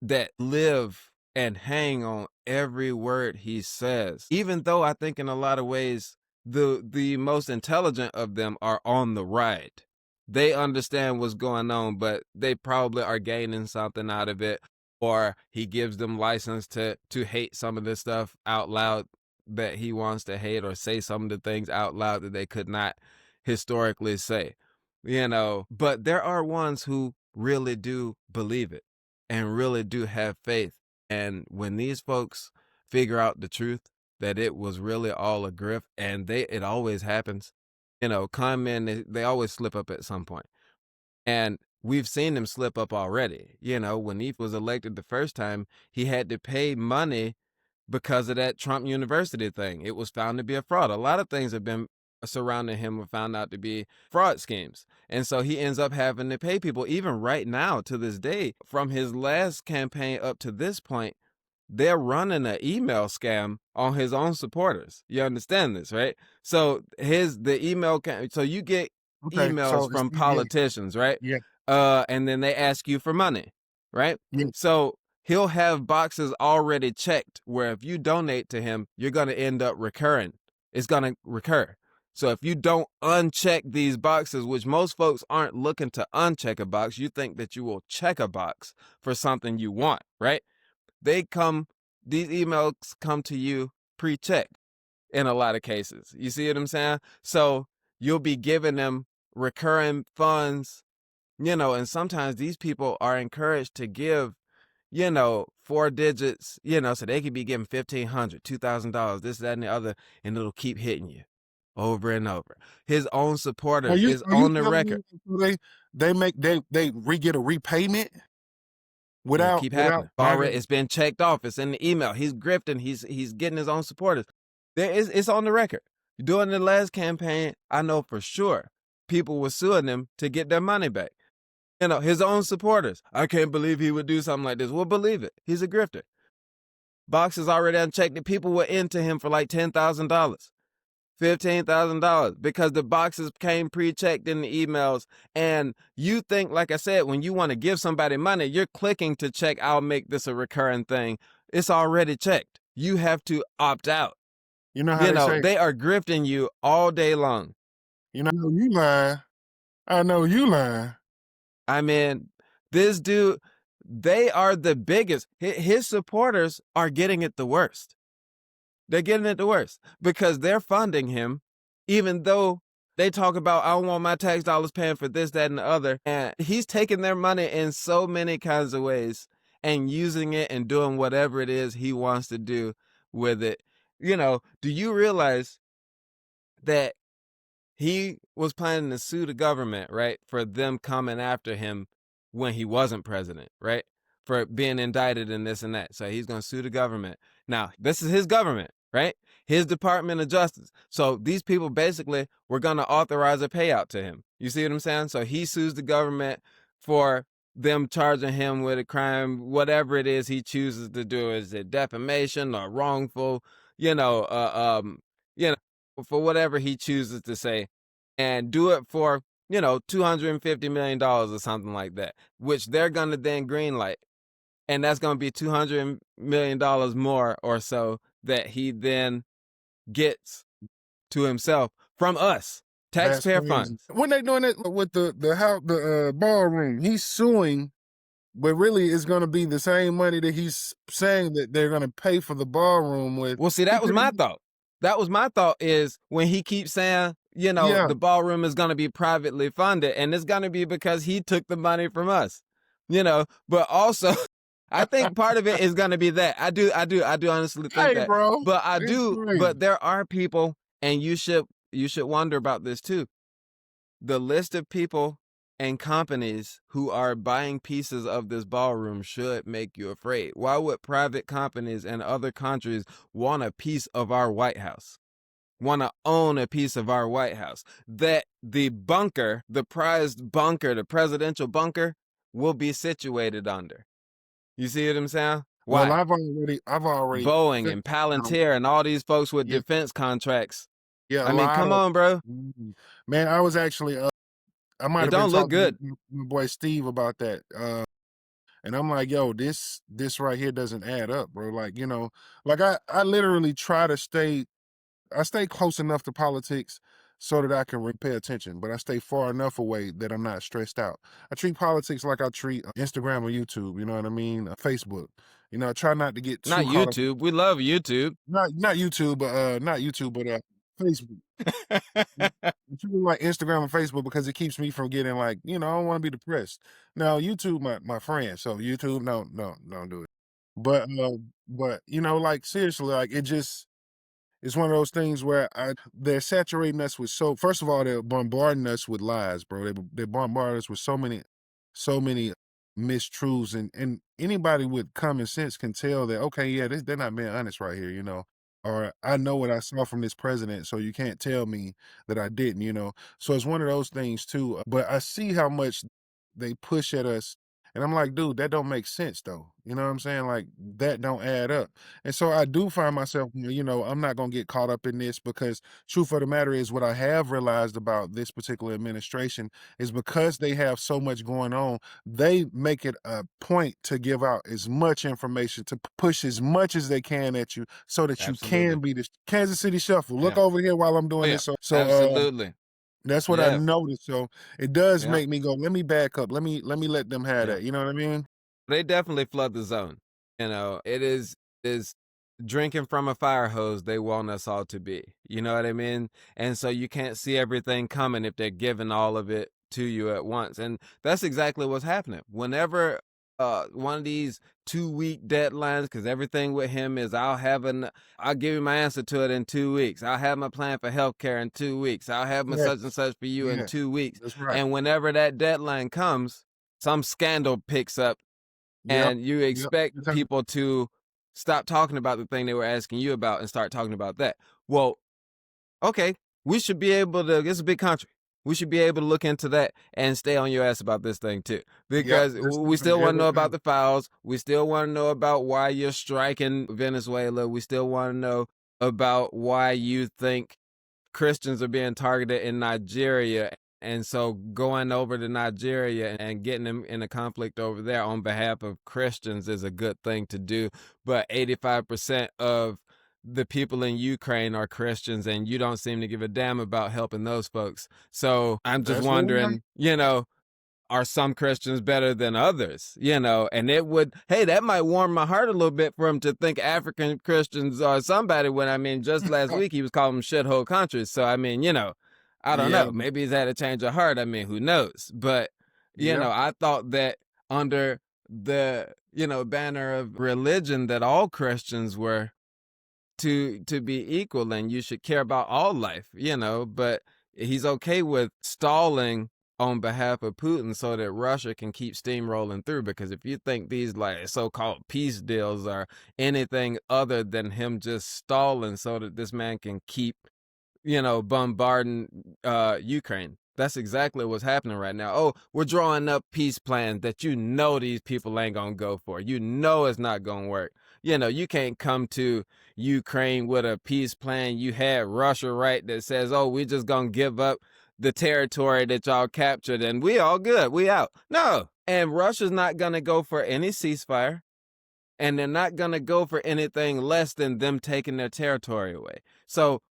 that live and hang on every word he says, even though I think in a lot of ways the most intelligent of them are on the ride. They understand what's going on, but they probably are gaining something out of it, or he gives them license to hate some of the stuff out loud that he wants to hate, or say some of the things out loud that they could not historically say. But there are ones who really do believe it and really do have faith. And when these folks figure out the truth, that it was really all a grift, and it always happens. Con men, they always slip up at some point. And we've seen him slip up already. When he was elected the first time, he had to pay money because of that Trump University thing. It was found to be a fraud. A lot of things have been surrounding him were found out to be fraud schemes. And so he ends up having to pay people, even right now to this day, from his last campaign up to this point. They're running an email scam on his own supporters. You understand this, right? So so you get okay. emails So from yeah, politicians, right? yeah, And then they ask you for money, right? yeah. So he'll have boxes already checked where if you donate to him, you're going to end up recurring. It's going to recur. So if you don't uncheck these boxes, which most folks aren't looking to uncheck a box, you think that you will check a box for something you want, right? These emails come to you pre-checked in a lot of cases. You see what I'm saying? So you'll be giving them recurring funds, and sometimes these people are encouraged to give, four digits, so they could be giving $1,500, $2,000, this, that, and the other, and it'll keep hitting you over and over. His own Are supporters you is are you on the telling record. me they get a repayment It'll without keep happening. Already, having? it's been checked off. It's in the email. He's grifting. He's getting his own supporters. It's on the record. During the last campaign, I know for sure people were suing him to get their money back. His own supporters. I can't believe he would do something like this. Well, believe it. He's a grifter. Boxes already unchecked. The people were into him for like $10,000. $15,000 because the boxes came pre-checked in the emails. And you think, like I said, when you want to give somebody money, you're clicking to check, I'll make this a recurring thing. It's already checked. You have to opt out. You know how they say, They are grifting you all day long. I know you lying. I know you lying. I mean, this dude, they are the biggest. His supporters are getting it the worst. They're getting it the worst because they're funding him, even though they talk about, I don't want my tax dollars paying for this, that, and the other. And he's taking their money in so many kinds of ways. and using it and doing whatever it is he wants to do with it. Do you realize that he was planning to sue the government, right, for them coming after him when he wasn't president, right? For being indicted and this and that. So he's going to sue the government. Now, this is his government, right? His Department of Justice. So these people basically were going to authorize a payout to him. You see what I'm saying? So he sues the government for them charging him with a crime, whatever it is he chooses to do. Is it defamation or wrongful, you know, you know, for whatever he chooses to say, and do it for, $250 million or something like that, which they're going to then greenlight. And that's going to be $200 million more or so that he then gets to himself from us, That's taxpayer crazy. funds. When they doing it with the ballroom, he's suing, but really it's going to be the same money that he's saying that they're going to pay for the ballroom with. Well, see, that was my thought. That was my thought, is when he keeps saying, Yeah. the ballroom is going to be privately funded, and it's going to be because he took the money from us, but also I think part of it is going to be that. I do honestly think Hey, that. bro. But It's crazy. but there are people, and you should wonder about this too. The list of people and companies who are buying pieces of this ballroom should make you afraid. Why would private companies in other countries want a piece of our White House? Want to own a piece of our White House? That the bunker, the prized bunker, the presidential bunker, will be situated under. You see what I'm saying? Well, Why? I've already Boeing and Palantir and all these folks with yeah, defense contracts. yeah, a I mean, lot come of on, bro. man. I was actually I might It have been don't look talking good. to my boy Steve about that. And I'm like, yo, this right here doesn't add up, bro. Like, like I literally try to stay close enough to politics so that I can pay attention, but I stay far enough away that I'm not stressed out. I treat politics like I treat Instagram or YouTube, you know what I mean? Facebook. I try not to get Not too caught up. YouTube. We love YouTube. Not YouTube, but Facebook. I treat it like Instagram and Facebook because it keeps me from getting like, I don't want to be depressed. Now, YouTube, my friend, so YouTube, no, no, don't do it. But like seriously, like it's one of those things where they're saturating us with first of all, they're bombarding us with lies, bro. They bombard us with so many mistruths, and anybody with common sense can tell that, okay, yeah, they're not being honest right here, or I know what I saw from this president, so you can't tell me that I didn't. So it's one of those things too. But I see how much they push at us, and I'm like, dude, that don't make sense though. You know what I'm saying? Like that don't add up. And so I do find myself, I'm not gonna get caught up in this because truth of the matter is what I have realized about this particular administration is because they have so much going on, they make it a point to give out as much information, to push as much as they can at you so that you Absolutely. can be the Kansas City Shuffle. Look Yeah. over here while I'm Oh, doing yeah. this. So Absolutely. that's what I Yeah. noticed. So it does Yeah. make me go, let me back up. Let them have Yeah. that. You know what I mean? They definitely flood the zone. It is drinking from a fire hose they want us all to be. You know what I mean? And so you can't see everything coming if they're giving all of it to you at once. And that's exactly what's happening. Whenever one of these 2-week deadlines, because everything with him is I'll give you my answer to it in 2 weeks. I'll have my plan for healthcare in 2 weeks. I'll have my such and Yes. such for you in Yeah. 2 weeks. That's right. And whenever that deadline comes, some scandal picks up, Yep. and you Yep. expect people to stop talking about the thing they were asking you about and start talking about that. Well, okay, we should be able to, it's a big country. We should be able to look into that and stay on your ass about this thing too. Yep. Because This we still happens want to every know about time. the files. We still want to know about why you're striking Venezuela. We still want to know about why you think Christians are being targeted in Nigeria. And so going over to Nigeria and getting them in a conflict over there on behalf of Christians is a good thing to do. But 85% of the people in Ukraine are Christians, and you don't seem to give a damn about helping those folks. So I'm just That's what we like. wondering, are some Christians better than others? And that might warm my heart a little bit for him to think African Christians are somebody when, just last week he was calling them shithole countries. So, I don't Yeah. know. Maybe he's had a change of heart. Who knows? But, Yeah. I thought that under the banner of religion that all Christians were to be equal and you should care about all life, but he's okay with stalling on behalf of Putin so that Russia can keep steamrolling through. Because if you think these like so-called peace deals are anything other than him just stalling so that this man can keep bombarding Ukraine. That's exactly what's happening right now. Oh, we're drawing up peace plans that these people ain't gonna go for. It's not gonna work. You can't come to Ukraine with a peace plan. You had Russia, right, that says, oh, we just gonna give up the territory that y'all captured and we all good. We out. No. And Russia's not gonna go for any ceasefire. And they're not gonna go for anything less than them taking their territory away. So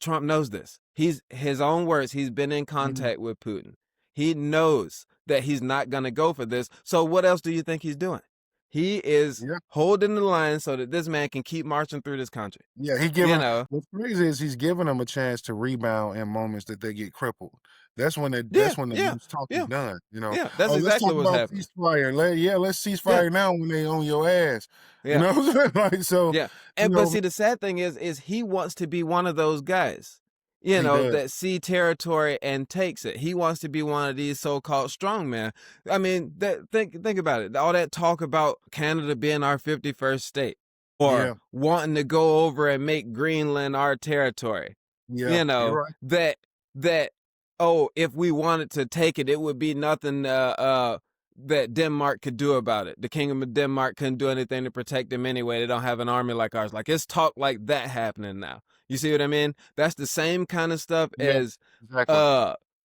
Trump knows this. He's his own words. He's been in contact with Putin. He knows that he's not going to go for this. So what else do you think he's doing? He is holding the line so that this man can keep marching through this country. Yeah, he giving. What's crazy is he's giving them a chance to rebound in moments that they get crippled. That's when the most talk is done. Yeah, that's let's exactly talk what's about happening. ceasefire. Let's ceasefire now when they on your ass. Yeah. Like so. Yeah, but see, the sad thing is he wants to be one of those guys. That see territory and takes it. He wants to be one of these so-called strongmen. I mean, think about it. All that talk about Canada being our 51st state or wanting to go over and make Greenland our territory. Yeah, you're right. That if we wanted to take it, it would be nothing that Denmark could do about it. The Kingdom of Denmark couldn't do anything to protect them anyway. They don't have an army like ours. Like, it's talk like that happening now. You see what I mean? That's the same kind of stuff as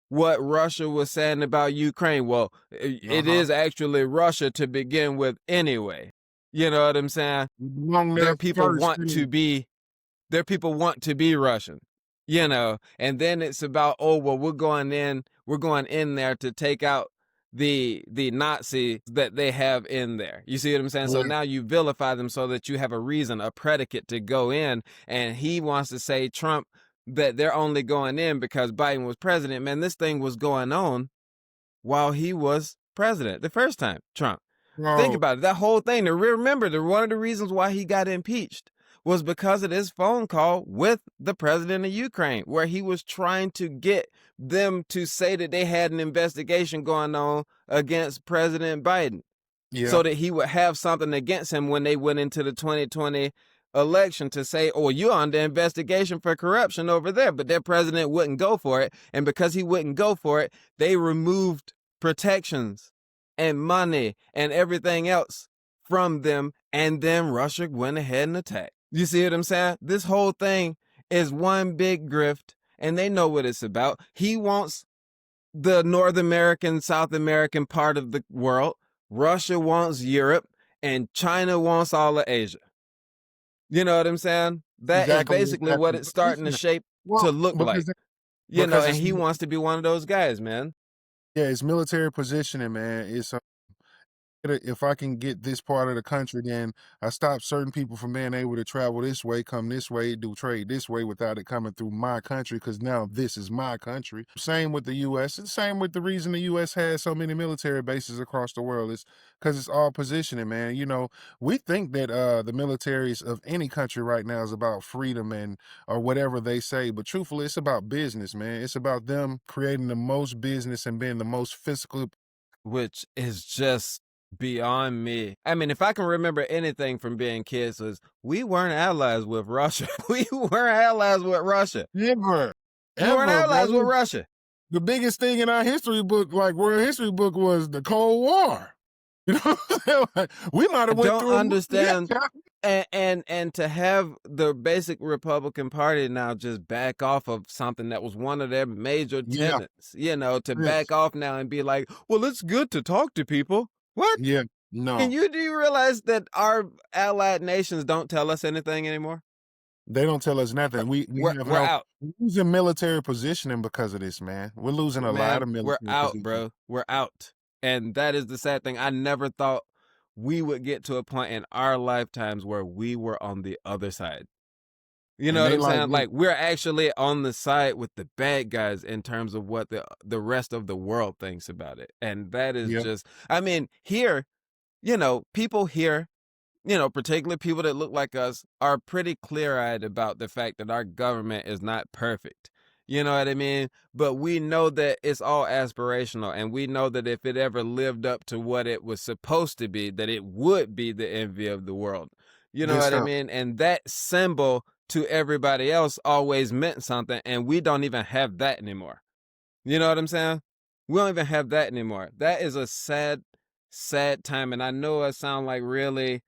what Russia was saying about Ukraine. Well, it is actually Russia to begin with anyway. You know what I'm saying? Their people want to be Russian. And then it's about, oh, well, we're going in there to take out the Nazis that they have in there. You see what I'm saying? So now you vilify them so that you have a reason, a predicate to go in. And he wants to say, Trump, that they're only going in because Biden was president. Man, this thing was going on while he was president the first time, Trump. Think about it. That whole thing. Remember, one of the reasons why he got impeached was because of this phone call with the president of Ukraine, where he was trying to get them to say that they had an investigation going on against President Biden so that he would have something against him when they went into the 2020 election to say, oh, you're under investigation for corruption over there. But their president wouldn't go for it. And because he wouldn't go for it, they removed protections and money and everything else from them. And then Russia went ahead and attacked. You see what I'm saying? This whole thing is one big grift, and they know what it's about. He wants the North American, South American part of the world. Russia wants Europe, and China wants all of Asia. You know what I'm saying? That is basically what it's starting to shape to look like. And he wants to be one of those guys, man. Yeah, it's military positioning, man. It's if I can get this part of the country, then I stop certain people from being able to travel this way, come this way, do trade this way without it coming through my country, because now this is my country. Same with the U.S. and same with the reason the U.S. has so many military bases across the world is because it's all positioning, man. We think that the militaries of any country right now is about freedom and or whatever they say, but truthfully, it's about business, man. It's about them creating the most business and being the most physical, which is just beyond me. I mean, if I can remember anything from being kids, was we weren't allies with Russia. We weren't allies with Russia. Never. We weren't allies with Russia. The biggest thing in our history book, like world history book, was the Cold War. We might have went don't through understand. And to have the basic Republican Party now just back off of something that was one of their major tenets, to back off now and be like, well, it's good to talk to people. What? Yeah, no. And do you realize that our allied nations don't tell us anything anymore? They don't tell us nothing. We're out. We're losing military positioning because of this, man. We're losing a lot of military. We're out, bro. We're out. And that is the sad thing. I never thought we would get to a point in our lifetimes where we were on the other side. You know what I'm saying? Like, we're actually on the side with the bad guys in terms of what the rest of the world thinks about it. And that is just, I mean, here people here, particularly people that look like us, are pretty clear eyed about the fact that our government is not perfect. You know what I mean? But we know that it's all aspirational, and we know that if it ever lived up to what it was supposed to be, that it would be the envy of the world. You know Yes, what I sir. mean? And that symbol to everybody else always meant something, and we don't even have that anymore. You know what I'm saying? We don't even have that anymore. That is a sad, sad time. And I know it sounds like really,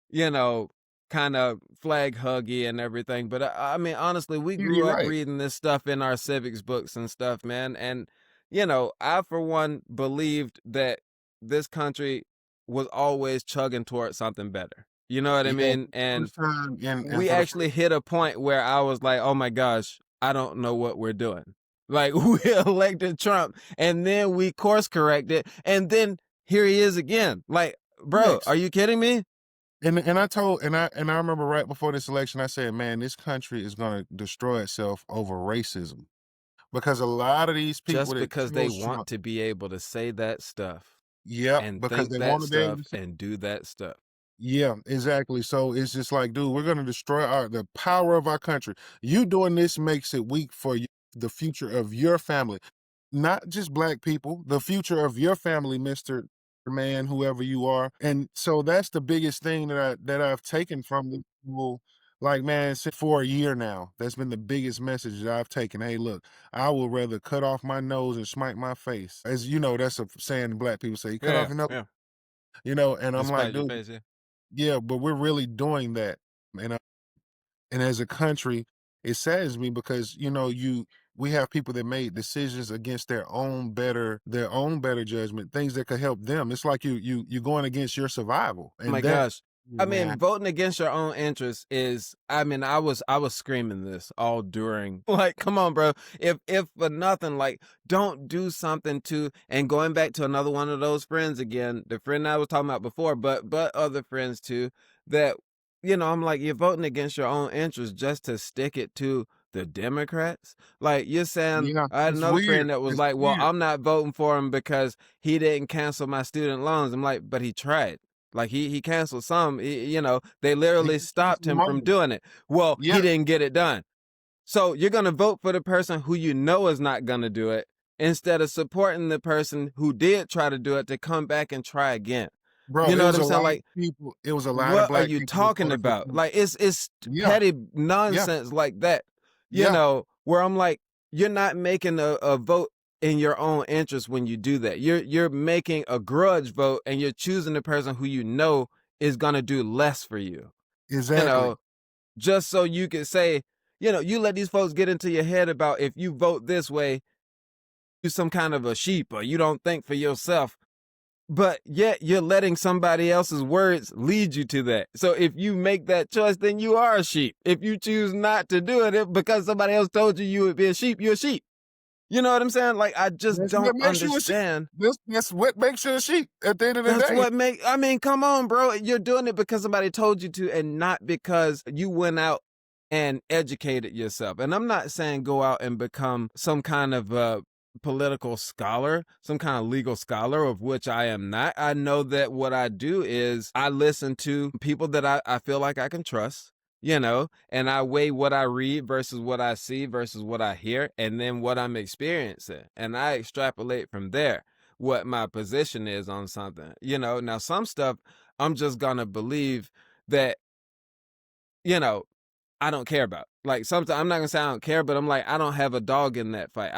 you know, kind of flag huggy and everything. But I mean, honestly, we grew You're up right. reading this stuff in our civics books and stuff, man. And, I, for one, believed that this country was always chugging towards something better. You know what I Yeah, mean? And first time and we for the actually first hit a point where I was like, oh my gosh, I don't know what we're doing. Like, we elected Trump and then we course corrected. And then here he is again. Like, bro, next. are you kidding me? And I told and I remember right before this election, I said, "Man, this country is gonna destroy itself over racism." Because a lot of these people Just that because they chose want Trump. to be able to say that stuff Yep, and because think they that wanna be able stuff to say. and do that stuff. Yeah, exactly. So it's just like, dude, we're gonna destroy the power of our country. You doing this makes it weak for you, the future of your family, not just black people, the future of your family, Mister Man, whoever you are. And so that's the biggest thing that I've taken from the people. Like, man, for a year now, that's been the biggest message that I've taken. Hey, look, I will rather cut off my nose and smite my face. As you know, that's a saying black people say, cut off Yeah, your nose. yeah. And I'm like, Despite your dude, face, yeah. yeah, but we're really doing that, and, uh, and as a country, it saddens me because, we have people that made decisions against their own better judgment, things that could help them. It's like you're going against your survival, Oh my and that, gosh. I man, mean, voting against your own interests is, I mean, I was screaming this all during like, come on, bro. If for nothing, like, don't do something to, and going back to another one of those friends again, the friend I was talking about before, but other friends too, that, I'm like, you're voting against your own interests just to stick it to the Democrats. Like, you're saying, yeah, I had it's another weird. friend that was It's like, well, weird. I'm not voting for him because he didn't cancel my student loans. I'm like, but he tried. Like, he canceled some, they He literally just wants stopped some him from money. doing it. Well, Yeah, he didn't get it done. So you're going to vote for the person who you know is not going to do it instead of supporting the person who did try to do it to come back and try again. bro, You it know what was I'm a saying? lot of Like, people. It was a lot of what are black you people that talking voted for about? Trump. Like, it's Yeah, petty yeah, nonsense like that, yeah, where I'm like, you're not making a vote in your own interest when you do that. You're making a grudge vote and you're choosing the person who you know is gonna do less for you. You exactly. know, just so you can say, you let these folks get into your head about if you vote this way, you some kind of a sheep or you don't think for yourself. But yet you're letting somebody else's words lead you to that. So if you make that choice, then you are a sheep. If you choose not to do it because somebody else told you you would be a sheep, you're a sheep. You know what I'm saying? Like, I just That's don't what makes you a sheep. understand. That's what makes you a sheep at the end of the That's day. what make I mean, come on, bro. You're doing it because somebody told you to and not because you went out and educated yourself. And I'm not saying go out and become some kind of political scholar, some kind of legal scholar, of which I am not. I know that what I do is I listen to people that I feel like I can trust. And I weigh what I read versus what I see versus what I hear, and then what I'm experiencing. And I extrapolate from there what my position is on something. Now some stuff I'm just gonna believe that, you know, I don't care about. Like, sometimes I'm not gonna say I don't care, but I'm like, I don't have a dog in that fight.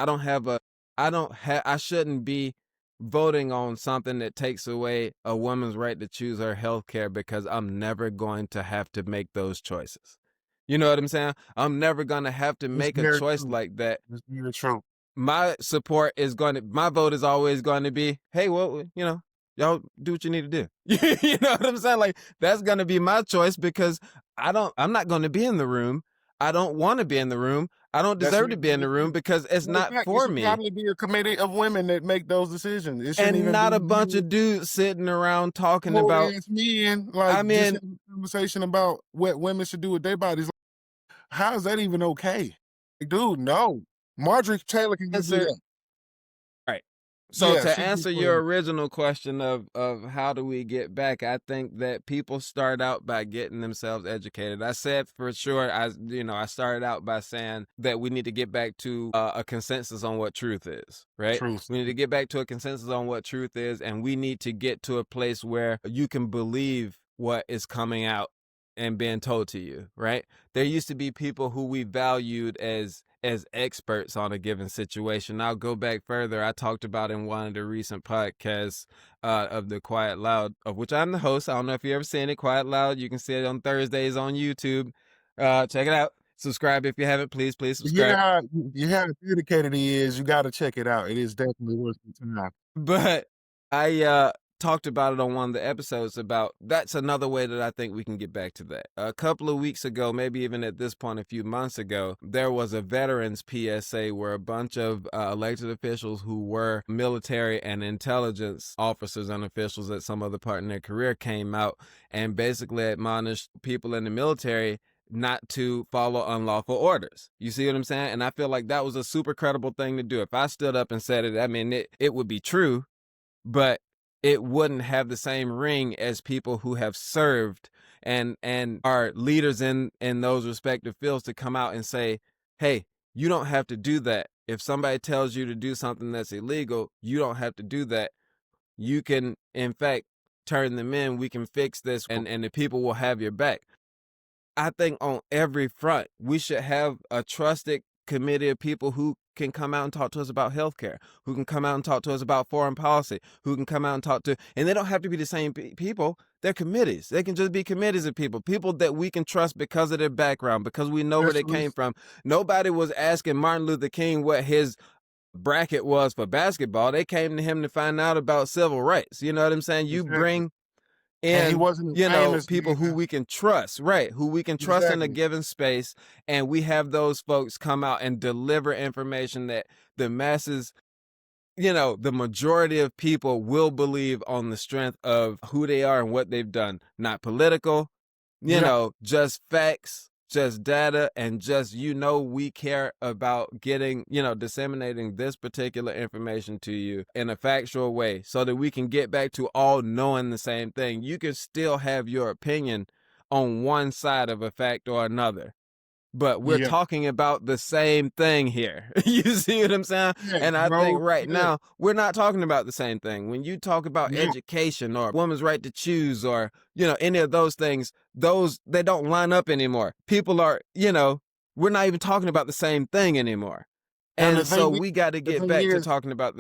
I shouldn't be voting on something that takes away a woman's right to choose her health care because I'm never going to have to make those choices. You know what I'm saying? I'm never gonna have to It's make a very choice true. like that. It's very true. My vote is always going to be, hey, well, y'all do what you need to do. You know what I'm saying? Like, that's going to be my choice because I'm not going to be in the room. I don't want to be in the room. I don't That's deserve not to be in the room because it's matter of not fact, it for should me. probably be a committee of women that make those decisions. It shouldn't And even be not a bunch you, of dudes sitting around talking whole about, ass men, I like, just mean, having a conversation about what women should do with their bodies. How is that even okay? Like, dude, no. Marjorie Taylor can go do answer, that. right. So Yeah, to she just answer went. your original question of how do we get back, I think that people start out by getting themselves educated. I said for sure, I started out by saying that we need to get back to a consensus on what truth is, right? Truth. We need to get back to a consensus on what truth is, and we need to get to a place where you can believe what is coming out and being told to you, right? There used to be people who we valued as experts on a given situation. I'll go back further. I talked about in one of the recent podcasts of the Quiet Loud, of which I'm the host. I don't know if you ever seen it, Quiet Loud. You can see it on Thursdays on YouTube. Check it out. Subscribe if you haven't. Please subscribe. You how dedicated he is. You got to check it out. It is definitely worth the time. But I talked about it on one of the episodes about that's another way that I think we can get back to that. A couple of weeks ago, maybe even at this point, a few months ago, there was a veterans PSA where a bunch of elected officials who were military and intelligence officers and officials at some other part in their career came out and basically admonished people in the military not to follow unlawful orders. You see what I'm saying? And I feel like that was a super credible thing to do. If I stood up and said it, I mean, it would be true, but it wouldn't have the same ring as people who have served and are leaders in those respective fields to come out and say, hey, you don't have to do that. If somebody tells you to do something that's illegal, you don't have to do that. You can, in fact, turn them in. We can fix this, and the people will have your back. I think on every front, we should have a trusted committee of people who can come out and talk to us about healthcare, who can come out and talk to us about foreign policy, who can come out and talk to, and they don't have to be the same people. They're committees. They can just be committees of people that we can trust because of their background, because we know where they Especially, came from. Nobody was asking Martin Luther King what his bracket was for basketball. They came to him to find out about civil rights. You know what I'm saying? You exactly. bring And he in, wasn't a famous people who man. we can trust, right? Who we can trust in a Exactly. given space. And we have those folks come out and deliver information that the masses, the majority of people will believe on the strength of who they are and what they've done. Not political, Yeah. just facts, just data, and just, we care about getting, disseminating this particular information to you in a factual way so that we can get back to all knowing the same thing. You can still have your opinion on one side of a fact or another, but we're Yeah. talking about the same thing here. You see what I'm saying? Yeah. And I think Bro. right Yeah. now we're not talking about the same thing. When you talk about Yeah. education or woman's right to choose or, any of those things, they don't line up anymore. People are, we're not even talking about the same thing anymore. And And so we got to the get thing back to is, talking about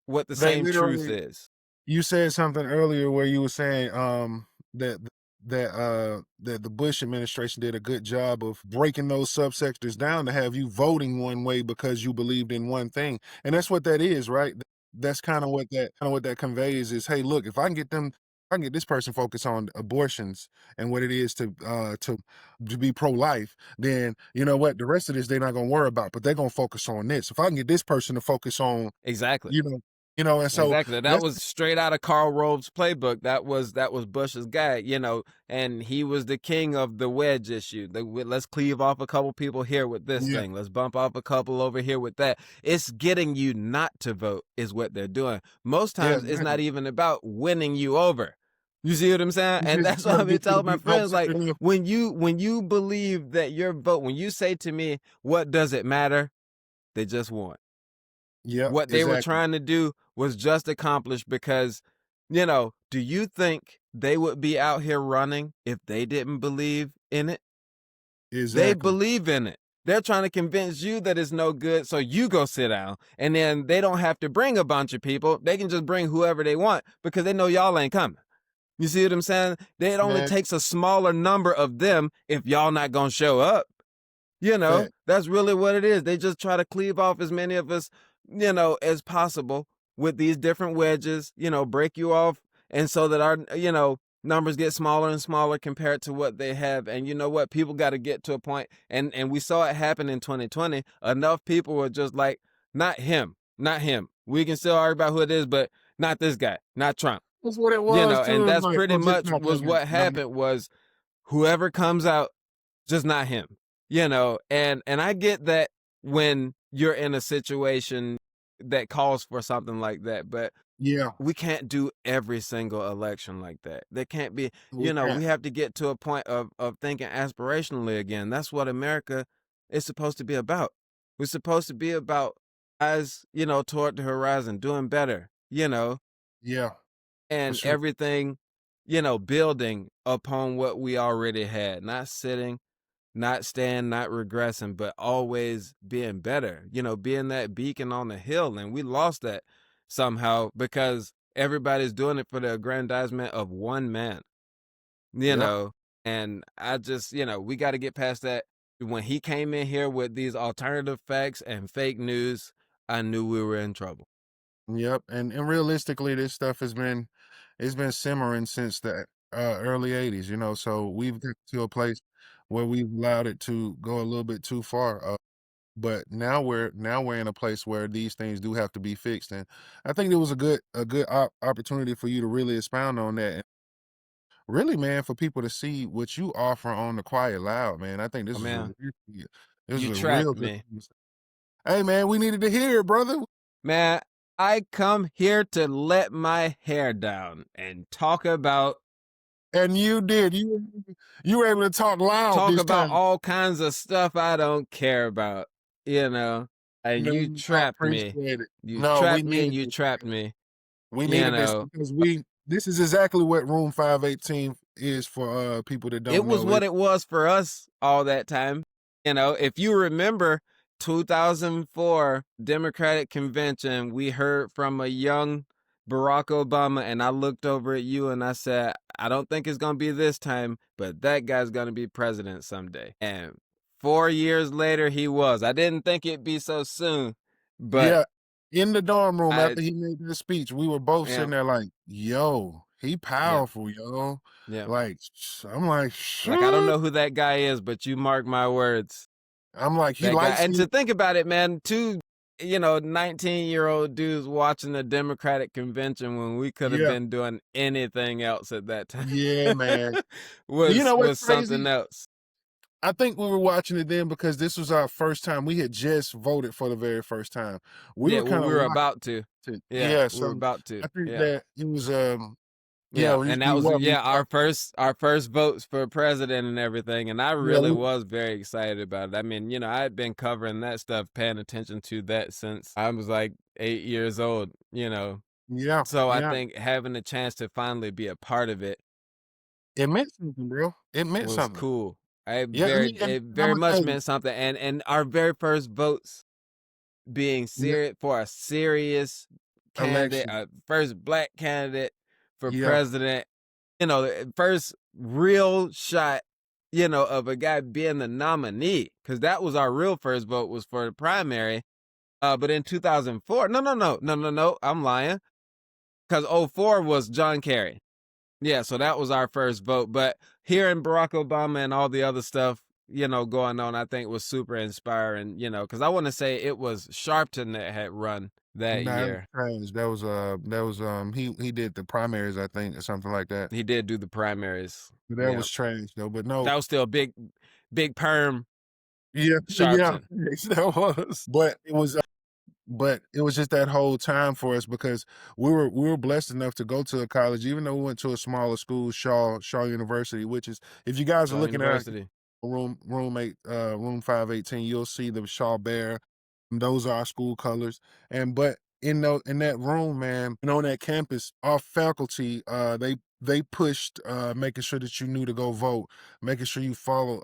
what the they same truth literally, is. you said something earlier where you were saying that that the Bush administration did a good job of breaking those subsectors down to have you voting one way because you believed in one thing. And that's what that is, right? That's kind of what that conveys is, hey, look, if I can get them, I can get this person focused on abortions and what it is to be pro-life, then you know what, the rest of this they're not gonna worry about, but they're gonna focus on this. If I can get this person to focus on, Exactly. you know, and so Exactly. That that's was straight out of Karl Rove's playbook. That was Bush's guy, and he was the king of the wedge issue. Let's cleave off a couple people here with this yeah, thing. Let's bump off a couple over here with that. It's getting you not to vote is what they're doing. Most yeah, times it's not exactly. even about winning you over. You see what I'm saying? It's And just that's trying what to I've been get you to telling my be friends. Like voted in. when you believe that your vote, when you say to me, what does it matter? They just won. Yep, What they were exactly, trying to do was just accomplished because, do you think they would be out here running if they didn't believe in it? They exactly. believe in it. They're trying to convince you that it's no good, so you go sit down. And then they don't have to bring a bunch of people. They can just bring whoever they want because they know y'all ain't coming. You see what I'm saying? It only Man, takes a smaller number of them if y'all not gonna show up. fact. That's really what it is. They just try to cleave off as many of us, as possible with these different wedges, break you off. And so that our, numbers get smaller and smaller compared to what they have. And you know what? People got to get to a point, and we saw it happen in 2020. Enough people were just like, not him, not him. We can still argue about who it is, but not this guy, not Trump, That's what it was and too. It's that's like, pretty well, just much not was that guy. what happened was whoever comes out, just not him, and I get that when you're in a situation that calls for something like that, but Yeah, we can't do every single election like that. There can't be, we we can't. have to get to a point of thinking aspirationally again. That's what America is supposed to be about. We're supposed to be about eyes, toward the horizon, doing better, Yeah, for and sure. everything, building upon what we already had, not sitting, not staying, not regressing, but always being better, being that beacon on the hill. And we lost that somehow because everybody's doing it for the aggrandizement of one man, you Yeah. know. And I just, we got to get past that. When he came in here with these alternative facts and fake news, I knew we were in trouble. Yep, and realistically, this stuff it's been simmering since the early '80s. So we've got to a place where we've allowed it to go a little bit too far. But now we're in a place where these things do have to be fixed, and I think it was a good opportunity for you to really expound on that, and really, man, for people to see what you offer on the Quiet Loud, man. I think Oh, man, this is you a trapped real good. me. Hey, man, we needed to hear it, brother. Man, I come here to let my hair down and And you did. You were able to talk loud talk this about time. all kinds of stuff I don't care about, you know. And you Man, I trapped me. appreciate it. You No, we trapped me and needed you this, trapped man. me, We you needed this know. because this is exactly what Room 518 is for people that It don't was know. what it was for us all that time. If you remember 2004 Democratic convention, we heard from a young Barack Obama, and I looked over at you and I said, I don't think it's going to be this time, but that guy's going to be president someday. And 4 years later, he was. I didn't think it'd be so soon, but Yeah, in the dorm room I, after he made the speech, we were both yeah, sitting there like, "Yo, he yeah, powerful, yo." yeah. Like, I'm like, Like, I don't "Shoot." know who that guy is, but you mark my words. I'm like, he That guy. likes And you. to think about it, man, two, 19-year-old dudes watching the Democratic convention when we could have Yeah, been doing anything else at that time yeah, man. You was know what's was something crazy? else. I think we were watching it then because this was our first time. We had just voted for the very first time. We Yeah, were well, kind we of were locked about to. to, Yeah, yeah. we were So about to. I think Yeah. that it was, yeah, Yeah, and that was our first votes for president and everything, and I yeah, really was very excited about it. I mean, I had been covering that stuff, paying attention to that since I was like 8 years old. yeah, So I yeah. think having the chance to finally be a part of it It meant something, bro. It meant was something. cool. I Yeah, very and it I'm very gonna much tell you, meant something, and our very first votes being yeah, serious for a serious candidate, election, a first black candidate for yeah, president. The first real shot, of a guy being the nominee, because that was our real first vote was for the primary. But in 2004, no, no, no, no, no, no, I'm lying, because '04 was John Kerry. Yeah, so that was our first vote. But hearing Barack Obama and all the other stuff, going on, I think was super inspiring, because I want to say it was Sharpton that had run that nah, that was year. trash. He did the primaries, I think, or something like that. He did do the primaries. But that Yeah. was trash though. But no, That was still big, big perm yeah, yeah, Sharpton. that was. But it was just that whole time for us because we were blessed enough to go to a college, even though we went to a smaller school, Shaw University, which is if you guys are Shaw looking at our University. room 518, you'll see the Shaw Bear. Those are our school colors. But in that room, man, and on that campus, our faculty, they pushed making sure that you knew to go vote, making sure you follow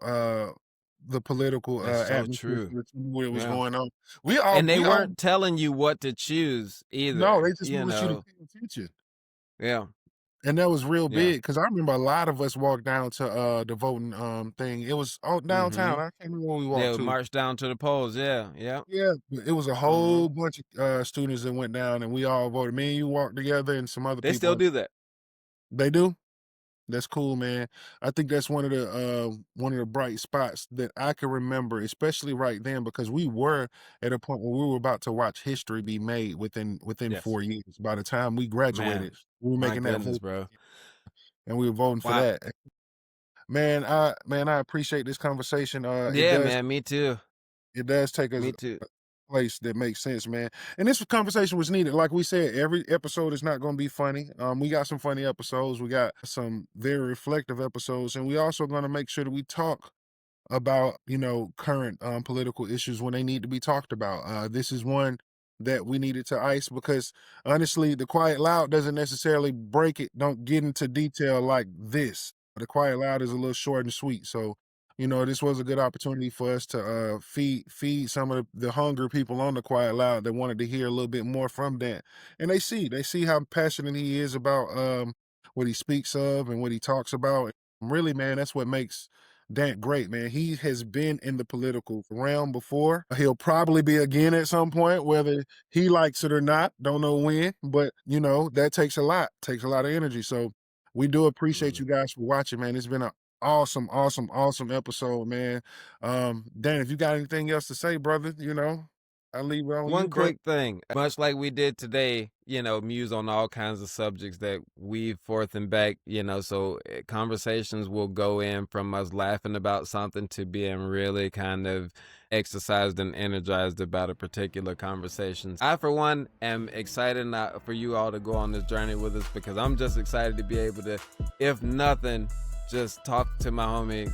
the political That's so atmosphere true. so that you knew what was Yeah. going on. And they We all weren't telling you what to choose no, either, they just wanted you to pay attention. Yeah. And that was real Yeah. big because I remember a lot of us walked down to the voting thing. It was Mm-hmm. downtown. I can't remember where we walked Yeah, to. march down to the polls. Yeah. Yeah. Yeah, but it was a Mm-hmm. whole bunch of students that went down and we all voted. Me and you walked together and some other They still people. do that. They do? That's cool, man. I think that's one of the bright spots that I can remember, especially right then, because we were at a point where we were about to watch history be made within Yes. 4 years. By the time we Man. graduated, we were My making that goodness, vote bro. and we were voting for Wow. that. Man, I appreciate this conversation. Yeah, man. Me too. It does take us Me too. place that makes sense, man. And this conversation was needed. Like we said, every episode is not going to be funny. We got some funny episodes. We got some very reflective episodes, and we also going to make sure that we talk about, current political issues when they need to be talked about. This is one that we needed to ice because honestly, the quiet loud doesn't necessarily break it, don't get into detail like this. The quiet loud is a little short and sweet. So, this was a good opportunity for us to feed some of the hunger people on the quiet loud that wanted to hear a little bit more from Dant. And they see how passionate he is about what he speaks of and what he talks about. Really, man, that's what makes Dant great, man. He has been in the political realm before. He'll probably be again at some point, whether he likes it or not. Don't know when, but that takes a lot of energy. So we do appreciate Mhm. you guys for watching, man. It's been an awesome, awesome, awesome episode, man. Dan, if you got anything else to say, brother, I leave it on you, One bro. quick thing, much like we did today, muse on all kinds of subjects that weave forth and back, so conversations will go in from us laughing about something to being really kind of exercised and energized about a particular conversation. I, for one, am excited for you all to go on this journey with us because I'm just excited to be able to, if nothing, just talk to my homie,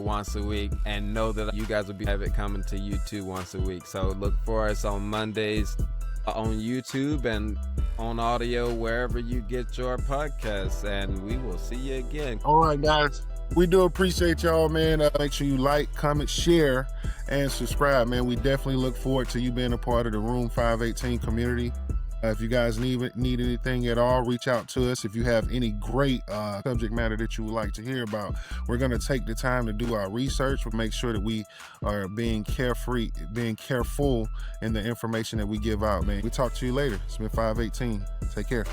once a week and know that you guys will have it coming to you too once a week. So look for us on Mondays on YouTube and on audio wherever you get your podcasts. And we will see you again. All right, guys. We do appreciate y'all, man. Make sure you like, comment, share, and subscribe, man. We definitely look forward to you being a part of the Room 518 community. If you guys need anything at all, reach out to us. If you have any great subject matter that you would like to hear about, we're going to take the time to do our research. We'll make sure that we are being careful in the information that we give out, man. We'll talk to you later. It's been 518. Take care.